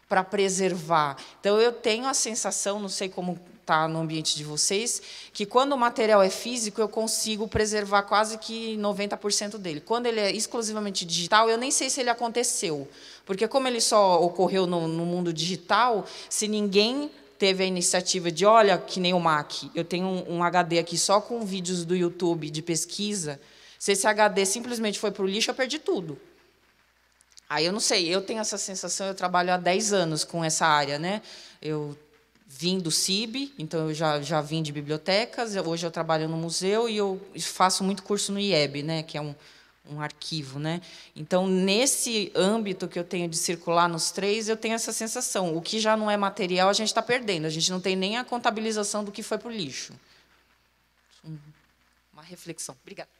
para preservar. Então, eu tenho a sensação, não sei como está no ambiente de vocês, que quando o material é físico, eu consigo preservar quase que 90% dele. Quando ele é exclusivamente digital, eu nem sei se ele aconteceu, porque como ele só ocorreu no mundo digital, se ninguém teve a iniciativa de, olha, que nem o MAC, eu tenho um HD aqui só com vídeos do YouTube de pesquisa, se esse HD simplesmente foi para o lixo, eu perdi tudo. Aí eu não sei, eu tenho essa sensação, eu trabalho há 10 anos com essa área, né? Eu vim do CIB, então eu já vim de bibliotecas, hoje eu trabalho no museu e eu faço muito curso no IEB, né? Que é um arquivo, né? Então, nesse âmbito que eu tenho de circular nos três, eu tenho essa sensação. O que já não é material, a gente está perdendo. A gente não tem nem a contabilização do que foi para o lixo. Uma reflexão. Obrigada.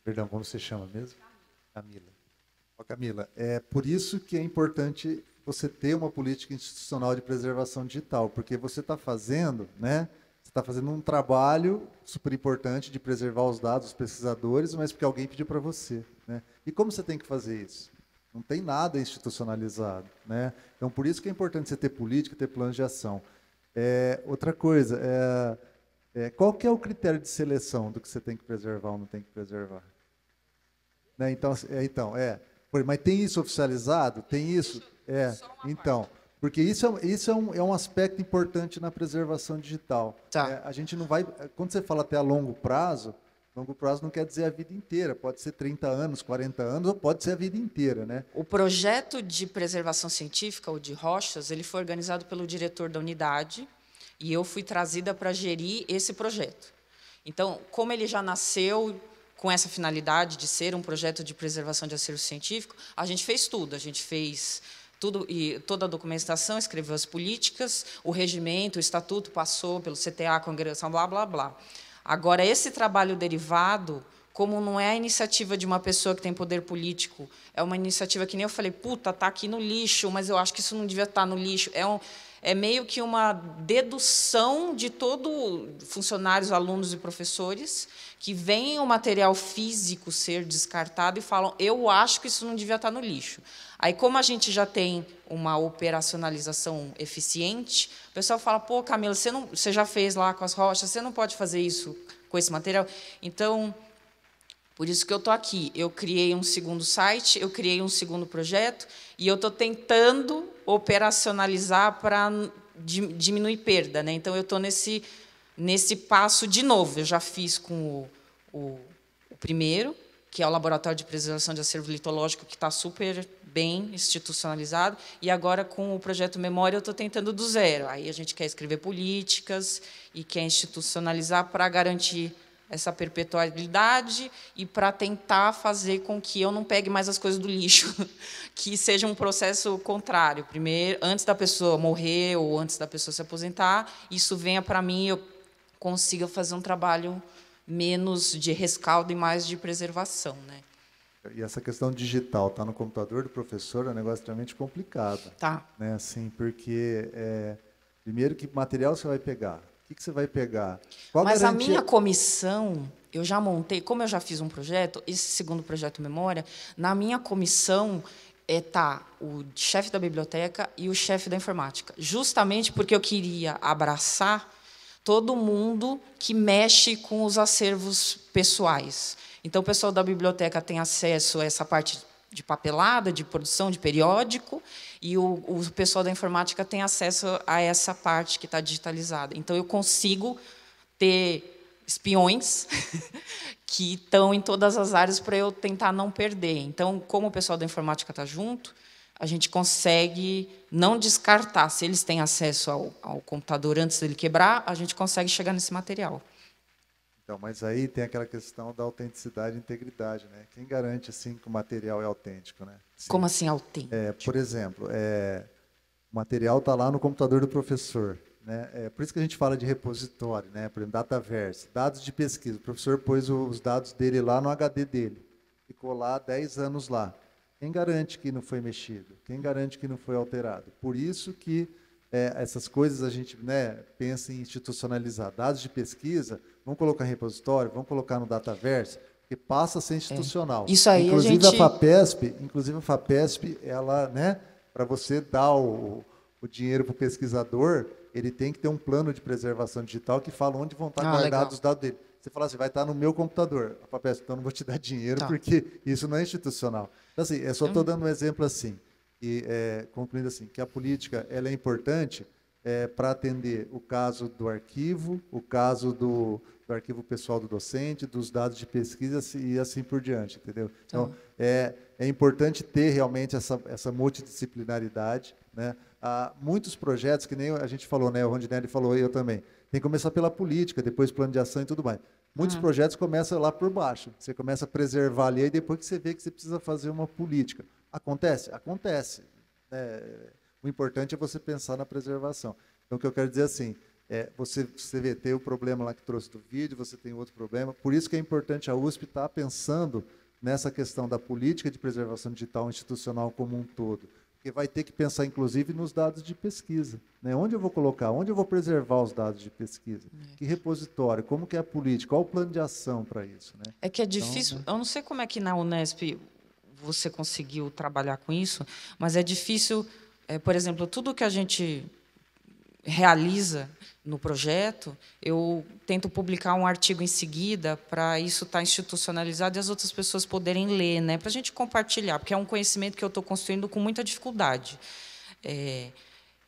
Perdão, como você chama mesmo? Camila. Camila, é por isso que é importante você ter uma política institucional de preservação digital, porque você está fazendo, né? Você está fazendo um trabalho super importante de preservar os dados dos pesquisadores, mas porque alguém pediu para você, né? E como você tem que fazer isso? Não tem nada institucionalizado, né? Então, por isso que é importante você ter política, ter plano de ação. Outra coisa, qual que é o critério de seleção do que você tem que preservar ou não tem que preservar? Né? Então, mas tem isso oficializado? Tem isso? Então, porque isso é um aspecto importante na preservação digital. Tá. A gente não vai, quando você fala até a longo prazo não quer dizer a vida inteira, pode ser 30 anos, 40 anos, ou pode ser a vida inteira, né? O projeto de preservação científica, o de rochas, ele foi organizado pelo diretor da unidade e eu fui trazida para gerir esse projeto. Então, como ele já nasceu com essa finalidade de ser um projeto de preservação de acervo científico, a gente fez tudo. A gente fez tudo e toda a documentação, escreveu as políticas, o regimento, o estatuto passou pelo CTA, congregação, blá, blá, blá. Agora, esse trabalho derivado, como não é a iniciativa de uma pessoa que tem poder político, é uma iniciativa que nem eu falei, puta, está aqui no lixo, mas eu acho que isso não devia estar no lixo. É meio que uma dedução de todo funcionários, alunos e professores que veem o material físico ser descartado e falam, eu acho que isso não devia estar no lixo. Aí, como a gente já tem uma operacionalização eficiente, o pessoal fala, pô, Camila, você já fez lá com as rochas, você não pode fazer isso com esse material? Então, por isso que eu estou aqui. Eu criei um segundo site, eu criei um segundo projeto, e eu estou tentando operacionalizar para diminuir perda, né? Então, eu estou nesse nesse passo de novo. Eu já fiz com o primeiro, que é o Laboratório de Preservação de Acervo Litológico, que está super bem institucionalizado, e agora, com o projeto Memória, eu estou tentando do zero. Aí a gente quer escrever políticas e quer institucionalizar para garantir essa perpetuidade e para tentar fazer com que eu não pegue mais as coisas do lixo, que seja um processo contrário. Primeiro, antes da pessoa morrer ou antes da pessoa se aposentar, isso venha para mim e eu consiga fazer um trabalho menos de rescaldo e mais de preservação, né? E essa questão digital, tá no computador do professor, é um negócio extremamente complicado. Tá. Né? Assim, porque, primeiro, que material você vai pegar? O que você vai pegar? Qual Mas garantia? a minha comissão, eu já montei, como eu já fiz um projeto, esse segundo projeto Memória, na minha comissão está o chefe da biblioteca e o chefe da informática, justamente porque eu queria abraçar todo mundo que mexe com os acervos pessoais. Então, o pessoal da biblioteca tem acesso a essa parte de papelada, de produção de periódico, e o pessoal da informática tem acesso a essa parte que está digitalizada. Então, eu consigo ter espiões que estão em todas as áreas para eu tentar não perder. Então, como o pessoal da informática está junto, a gente consegue não descartar. Se eles têm acesso ao computador antes dele quebrar, a gente consegue chegar nesse material. Então, mas aí tem aquela questão da autenticidade e integridade, né? Quem garante assim que o material é autêntico, né? Sim. Como assim autêntico? Por exemplo, o material está lá no computador do professor, né? Por isso que a gente fala de repositório, né? Por exemplo, Dataverse, dados de pesquisa. O professor pôs os dados dele lá no HD dele, ficou lá 10 anos lá. Quem garante que não foi mexido? Quem garante que não foi alterado? Por isso que essas coisas a gente, né, pensa em institucionalizar. Dados de pesquisa, vamos colocar em repositório, vamos colocar no Dataverse, porque passa a ser institucional. Isso aí inclusive a FAPESP, ela, né, para você dar o dinheiro para o pesquisador, ele tem que ter um plano de preservação digital que fala onde vão estar guardados legal. os dados dele. Você fala assim, vai estar no meu computador. A FAPESP, então não vou te dar dinheiro, porque isso não é institucional. Então, assim, eu só estou dando um exemplo assim. E, concluindo assim, que a política ela é importante para atender o caso do arquivo, o caso do arquivo pessoal do docente, dos dados de pesquisa e assim por diante, entendeu? Então, é importante ter realmente essa multidisciplinaridade, né? Há muitos projetos, que nem a gente falou, né? O Rondinelli falou, eu também. Tem que começar pela política, depois plano de ação e tudo mais. Muitos projetos começam lá por baixo. Você começa a preservar ali, e depois que você vê que você precisa fazer uma política. Acontece? Acontece. O importante é você pensar na preservação. Então, o que eu quero dizer assim, você vê, tem o problema lá que trouxe do vídeo, você tem outro problema. Por isso que é importante a USP estar pensando nessa questão da política de preservação digital institucional como um todo. Porque vai ter que pensar, inclusive, nos dados de pesquisa. Né? Onde eu vou colocar? Onde eu vou preservar os dados de pesquisa? Que repositório? Como que é a política? Qual o plano de ação para isso? Né? É que é difícil. Então, eu não sei como é que na Unesp você conseguiu trabalhar com isso, mas é difícil, por exemplo, tudo que a gente realiza no projeto, eu tento publicar um artigo em seguida para isso estar institucionalizado e as outras pessoas poderem ler, né, para a gente compartilhar, porque é um conhecimento que eu estou construindo com muita dificuldade.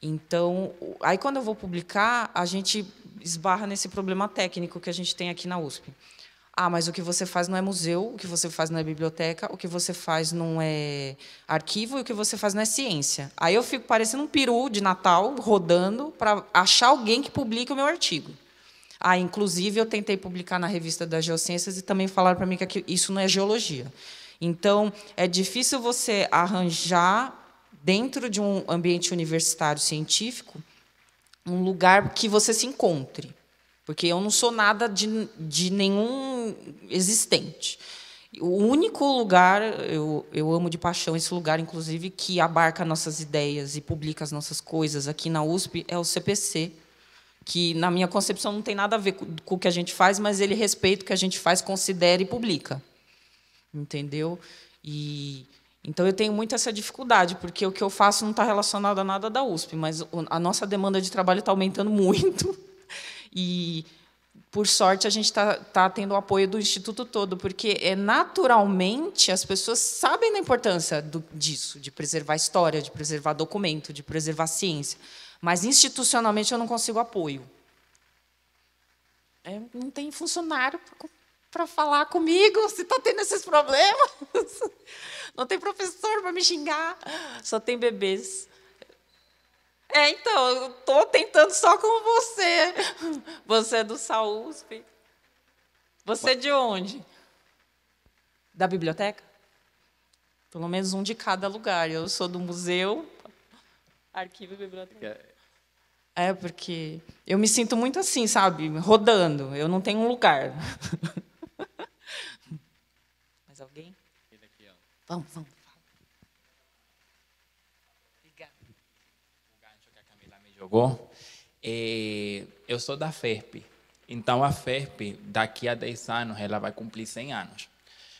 Então, aí quando eu vou publicar, a gente esbarra nesse problema técnico que a gente tem aqui na USP. Mas o que você faz não é museu, o que você faz não é biblioteca, o que você faz não é arquivo e o que você faz não é ciência. Aí eu fico parecendo um peru de Natal, rodando, para achar alguém que publique o meu artigo. Inclusive, eu tentei publicar na revista das Geociências e também falaram para mim que isso não é geologia. Então, é difícil você arranjar, dentro de um ambiente universitário científico, um lugar que você se encontre. Porque eu não sou nada de nenhum existente. O único lugar, eu amo de paixão esse lugar, inclusive, que abarca nossas ideias e publica as nossas coisas aqui na USP, é o CPC, que, na minha concepção, não tem nada a ver com o que a gente faz, mas ele respeita o que a gente faz, considera e publica. Entendeu? Então, eu tenho muito essa dificuldade, porque o que eu faço não está relacionado a nada da USP, mas a nossa demanda de trabalho está aumentando muito. E, por sorte, a gente está tendo o apoio do Instituto todo, porque, naturalmente, as pessoas sabem da importância disso, de preservar a história, de preservar documento, de preservar a ciência. Mas, institucionalmente, eu não consigo apoio. Não tem funcionário para falar comigo, se está tendo esses problemas. Não tem professor para me xingar, só tem bebês. Então, eu estou tentando só com você. Você é do SAUSP. Você é de onde? Da biblioteca? Pelo menos um de cada lugar. Eu sou do museu, arquivo e biblioteca. Porque eu me sinto muito assim, sabe? Rodando. Eu não tenho um lugar. Mais alguém? Vamos. Obrigada. O gancho que a Camila me jogou. Eu sou da FERP. Então, a FERP, daqui a 10 anos, ela vai cumprir 100 anos.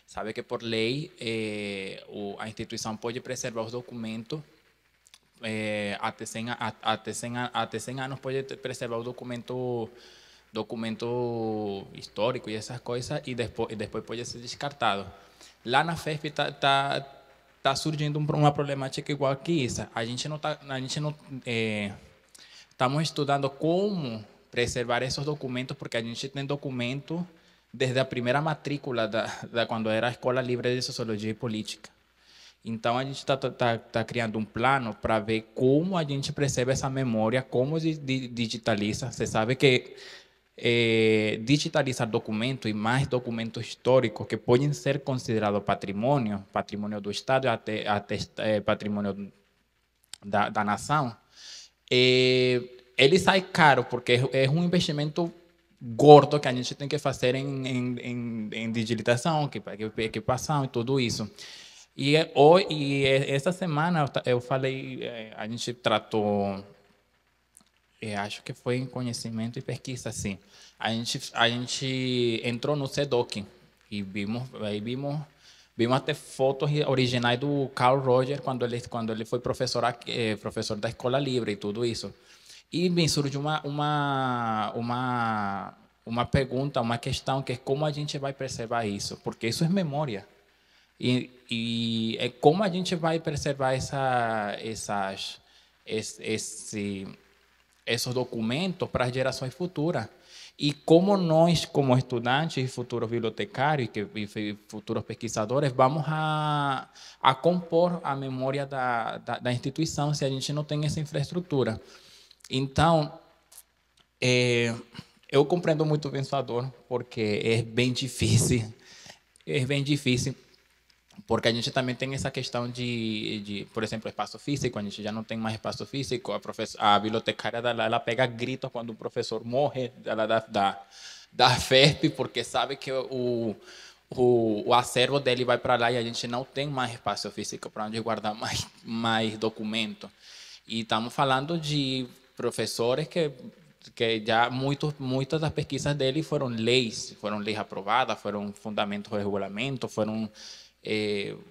Sabe que, por lei, a instituição pode preservar os documentos até 100 anos pode preservar o documento histórico e essas coisas, e depois pode ser descartado. Lá na FERP está surgindo uma problemática igual que isso. A gente não estamos estudando como preservar esses documentos, porque a gente tem documentos desde a primeira matrícula quando era a Escola Livre de Sociologia e Política. Então, a gente está criando um plano para ver como a gente preserva essa memória, como digitaliza. Você sabe que digitalizar documentos e mais documentos históricos que podem ser considerados patrimônio do Estado, até patrimônio da nação, ele sai caro, porque é um investimento gordo que a gente tem que fazer em digitalização, equipação e tudo isso. E essa semana eu falei, a gente tratou, acho que foi em conhecimento e pesquisa, sim. A gente entrou no CEDOC e vimos até fotos originais do Carl Roger quando ele foi professor da Escola Livre e tudo isso. E me surgiu uma pergunta, uma questão, que é como a gente vai preservar isso, porque isso é memória. E é como a gente vai preservar esses documentos para as gerações futuras. E como nós, como estudantes e futuros bibliotecários e futuros pesquisadores, vamos a compor a memória da instituição se a gente não tem essa infraestrutura. Então, eu compreendo muito o pensador, porque é bem difícil, porque a gente também tem essa questão por exemplo, espaço físico. A gente já não tem mais espaço físico. A bibliotecária ela pega gritos quando o professor morre da FERP, porque sabe que o acervo dele vai para lá e a gente não tem mais espaço físico para onde guardar mais documento. E estamos falando de professores que já muitas das pesquisas dele foram leis aprovadas, foram fundamentos do regulamento, foram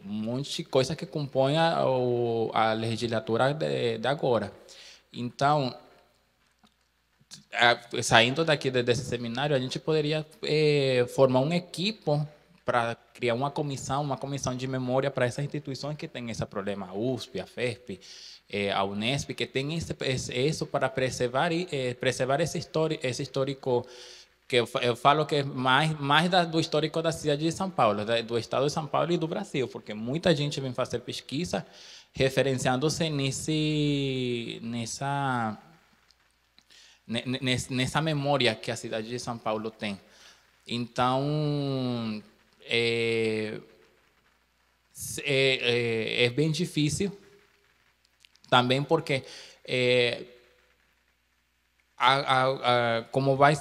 um monte de coisas que compõem a legislatura de agora. Então, saindo daqui desse seminário, a gente poderia formar uma equipe para criar uma comissão de memória para essas instituições que têm esse problema, a USP, a FERP, a Unesp, que tem isso para preservar esse histórico, que eu falo que é mais do histórico da cidade de São Paulo, do estado de São Paulo e do Brasil, porque muita gente vem fazer pesquisa referenciando-se nessa memória que a cidade de São Paulo tem. Então, é bem difícil também, porque como vai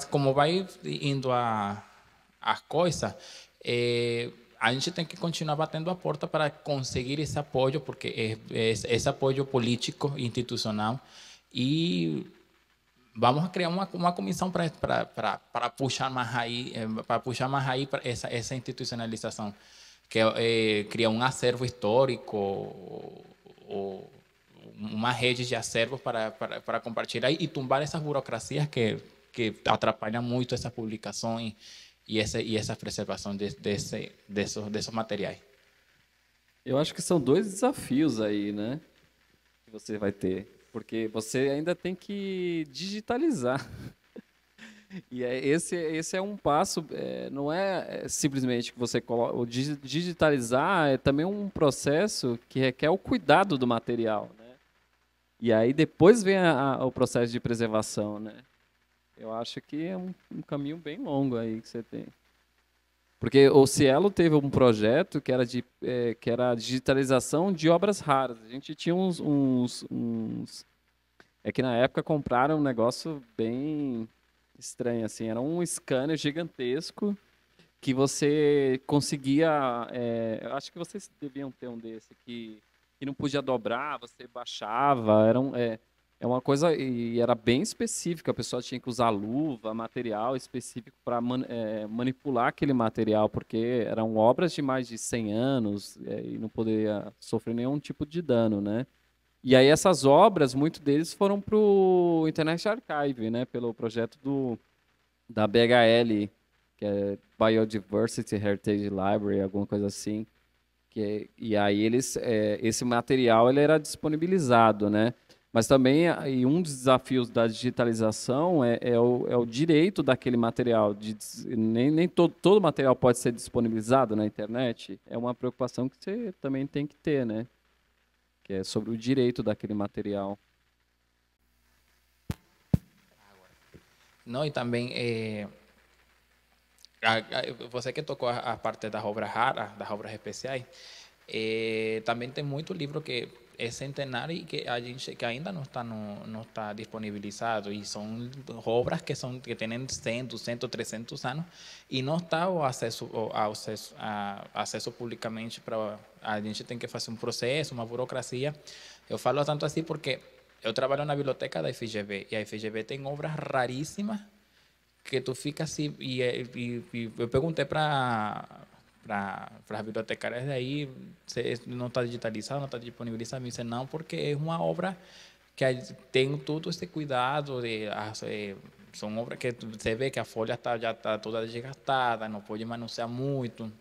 indo as coisas, a gente tem que continuar batendo a porta para conseguir esse apoio, porque esse apoio político, institucional, e vamos criar uma comissão para puxar mais aí, para essa institucionalização, que é criar um acervo histórico ou uma rede de acervos para compartilhar e tumbar essas burocracias que atrapalham muito essa publicação e essa preservação desses materiais. Eu acho que são dois desafios aí, né, que você vai ter, porque você ainda tem que digitalizar. E esse é um passo, não é simplesmente que você coloca. O digitalizar é também um processo que requer o cuidado do material, né? E aí depois vem o processo de preservação, né? Eu acho que é um caminho bem longo aí que você tem. Porque o Cielo teve um projeto que era a digitalização de obras raras. A gente tinha É que na época compraram um negócio bem estranho, assim. Era um scanner gigantesco que você conseguia... eu acho que vocês deviam ter um desse, que não podia dobrar, você baixava. É uma coisa... E era bem específica. A pessoa tinha que usar luva, material específico para manipular aquele material, porque eram obras de mais de 100 anos e não poderia sofrer nenhum tipo de dano, né? E aí essas obras, muitos deles foram para o Internet Archive, né? Pelo projeto da BHL, que é Biodiversity Heritage Library, alguma coisa assim. E aí esse material ele era disponibilizado, né? Mas também um dos desafios da digitalização é o direito daquele material. Nem todo material pode ser disponibilizado na internet. É uma preocupação que você também tem que ter, né? Que é sobre o direito daquele material. Não, e também você que tocou a parte das obras raras, das obras especiais, também tem muito livro que é centenário e que ainda não está disponibilizado, e são obras que têm 100, 200, 300 anos e não está acesso publicamente. A gente tem que fazer um processo, uma burocracia. Eu falo tanto assim porque eu trabalho na biblioteca da FGV e a FGV tem obras raríssimas que tu fica assim, e eu perguntei para as bibliotecárias daí, não está digitalizado, não está disponibilizado, me disse não, porque é uma obra que tem todo esse cuidado, são obras que você vê que a folha já está toda desgastada, não pode manusear muito.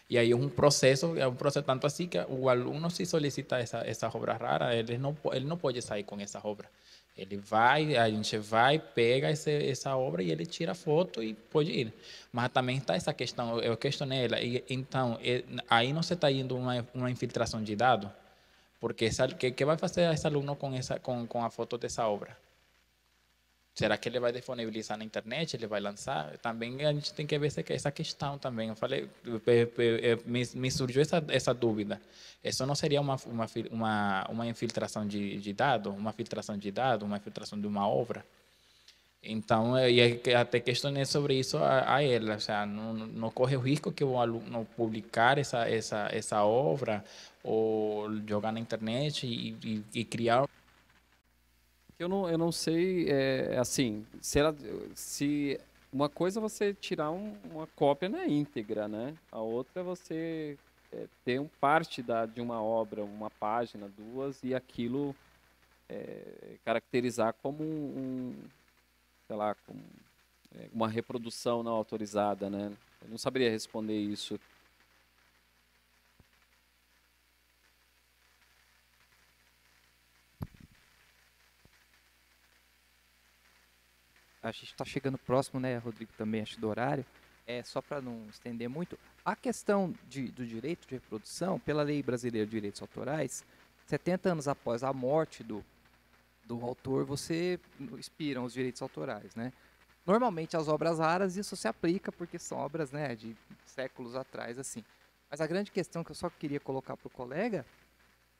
E aí é um processo tanto assim que o aluno, se solicita essas obras raras, ele não pode sair com essa obra. A gente vai, pega essa obra e ele tira foto e pode ir. Mas também está essa questão, eu questionei ela, então, aí não se está indo uma infiltração de dados? Porque que vai fazer esse aluno com a foto dessa obra? Será que ele vai disponibilizar na internet? Ele vai lançar? Também a gente tem que ver essa questão também. Eu falei, me surgiu essa dúvida. Isso não seria uma infiltração de dados? Uma filtração de dados? Uma filtração de uma obra? Então, eu até questionei sobre isso a ela. Ou seja, não corre o risco que o aluno publicar essa obra ou jogar na internet e criar... Eu não sei, assim, se uma coisa é você tirar uma cópia na íntegra, né? A outra é você ter parte de uma obra, uma página, duas, e aquilo caracterizar como sei lá, como uma reprodução não autorizada, né? Eu não saberia responder isso. A gente está chegando próximo, né, Rodrigo, também, acho, do horário. Só para não estender muito, a questão do direito de reprodução, pela Lei Brasileira de Direitos Autorais, 70 anos após a morte do autor, você expiram os direitos autorais, né? Normalmente, as obras raras, isso se aplica, porque são obras, né, de séculos atrás, assim. Mas a grande questão que eu só queria colocar para o colega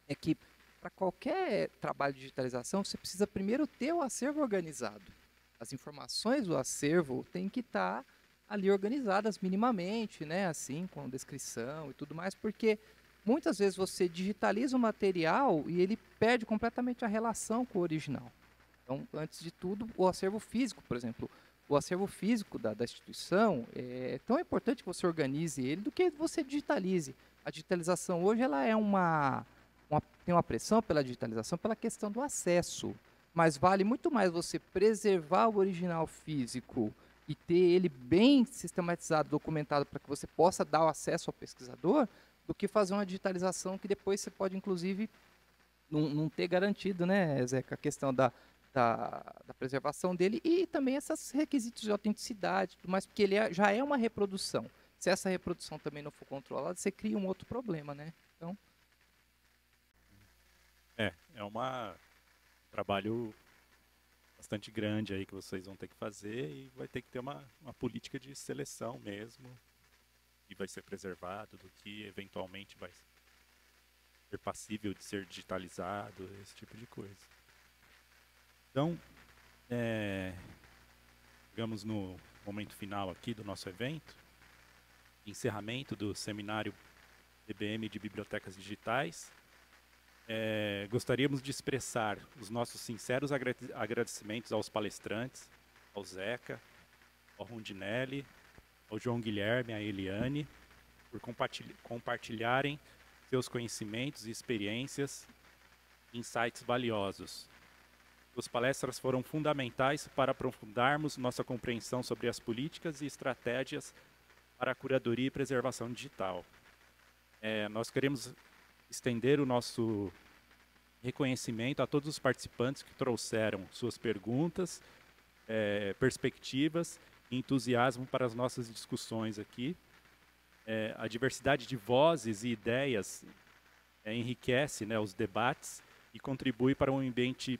é que, para qualquer trabalho de digitalização, você precisa primeiro ter o acervo organizado. As informações do acervo têm que estar ali organizadas minimamente, né, assim, com descrição e tudo mais, porque muitas vezes você digitaliza o material e ele perde completamente a relação com o original. Então, antes de tudo, o acervo físico, por exemplo, o acervo físico da instituição é tão importante que você organize ele do que você digitalize. A digitalização hoje ela tem uma pressão pela digitalização pela questão do acesso. Mas vale muito mais você preservar o original físico e ter ele bem sistematizado, documentado, para que você possa dar o acesso ao pesquisador, do que fazer uma digitalização que depois você pode, inclusive, não ter garantido, né, Zeca, a questão da preservação dele e também esses requisitos de autenticidade, tudo mais, porque ele já é uma reprodução. Se essa reprodução também não for controlada, você cria um outro problema, né? Então... É um trabalho bastante grande aí que vocês vão ter que fazer e vai ter que ter uma política de seleção mesmo, que vai ser preservado, do que eventualmente vai ser passível de ser digitalizado, esse tipo de coisa. Então, chegamos no momento final aqui do nosso evento, encerramento do seminário BBM de Bibliotecas Digitais. Gostaríamos de expressar os nossos sinceros agradecimentos aos palestrantes, ao Zeca, ao Rondinelli, ao João Guilherme, à Eliane, por compartilharem seus conhecimentos e experiências, insights valiosos. As palestras foram fundamentais para aprofundarmos nossa compreensão sobre as políticas e estratégias para a curadoria e preservação digital. Nós queremos estender o nosso reconhecimento a todos os participantes que trouxeram suas perguntas, perspectivas e entusiasmo para as nossas discussões aqui. A diversidade de vozes e ideias enriquece, né, os debates e contribui para um ambiente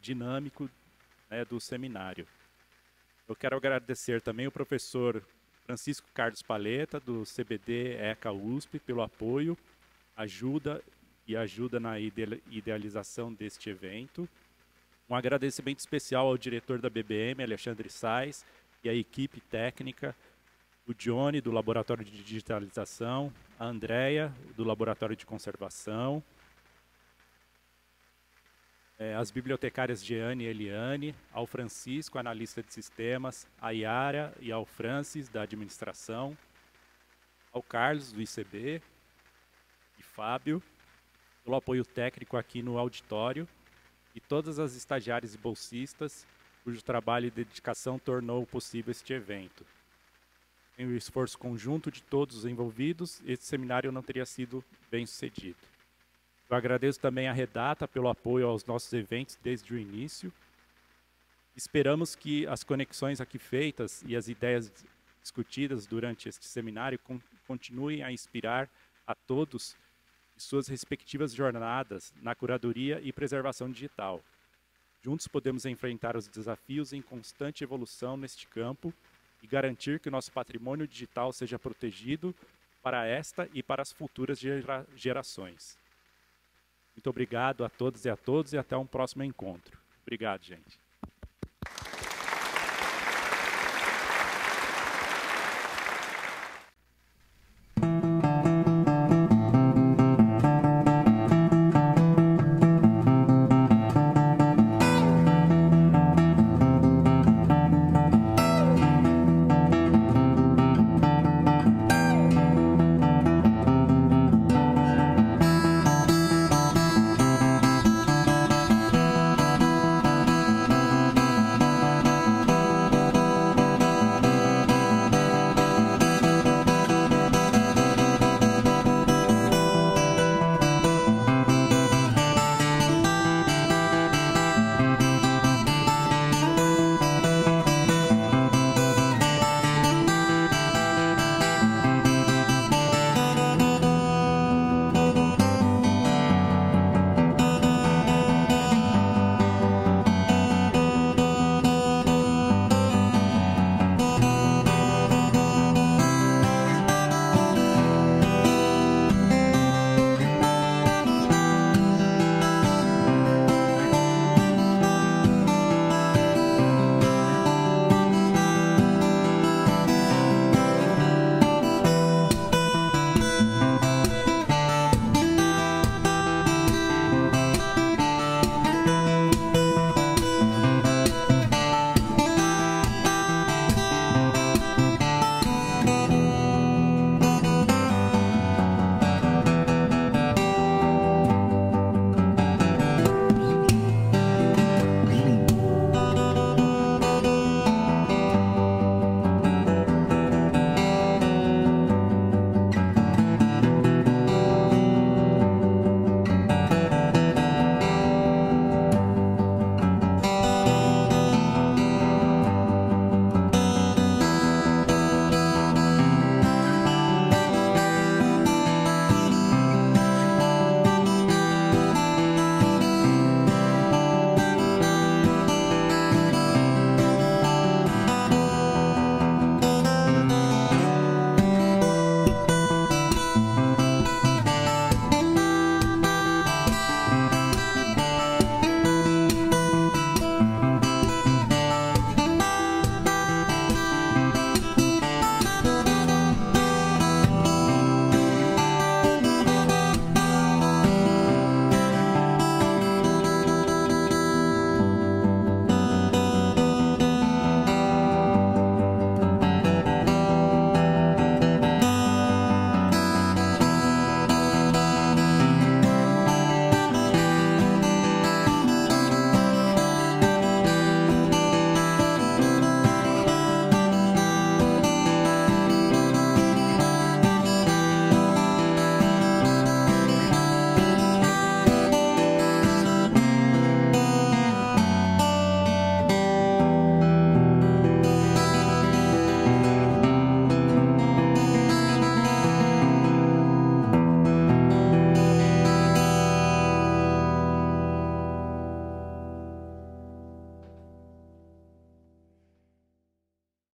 dinâmico, né, do seminário. Eu quero agradecer também o professor Francisco Carlos Paleta, do CBD ECA USP, pelo apoio, ajuda na idealização deste evento. Um agradecimento especial ao diretor da BBM, Alexandre Sais, e à equipe técnica, o Johnny, do Laboratório de Digitalização, a Andrea, do Laboratório de Conservação, as bibliotecárias Jeane e Eliane, ao Francisco, analista de sistemas, a Yara e ao Francis, da administração, ao Carlos, do ICB, e Fábio, pelo apoio técnico aqui no auditório, e todas as estagiárias e bolsistas, cujo trabalho e dedicação tornou possível este evento. Sem o esforço conjunto de todos os envolvidos, esse seminário não teria sido bem sucedido. Eu agradeço também à Redata pelo apoio aos nossos eventos desde o início. Esperamos que as conexões aqui feitas e as ideias discutidas durante este seminário continuem a inspirar a todos em suas respectivas jornadas na curadoria e preservação digital. Juntos podemos enfrentar os desafios em constante evolução neste campo e garantir que o nosso patrimônio digital seja protegido para esta e para as futuras gerações. Muito obrigado a todas e a todos e até um próximo encontro. Obrigado, gente.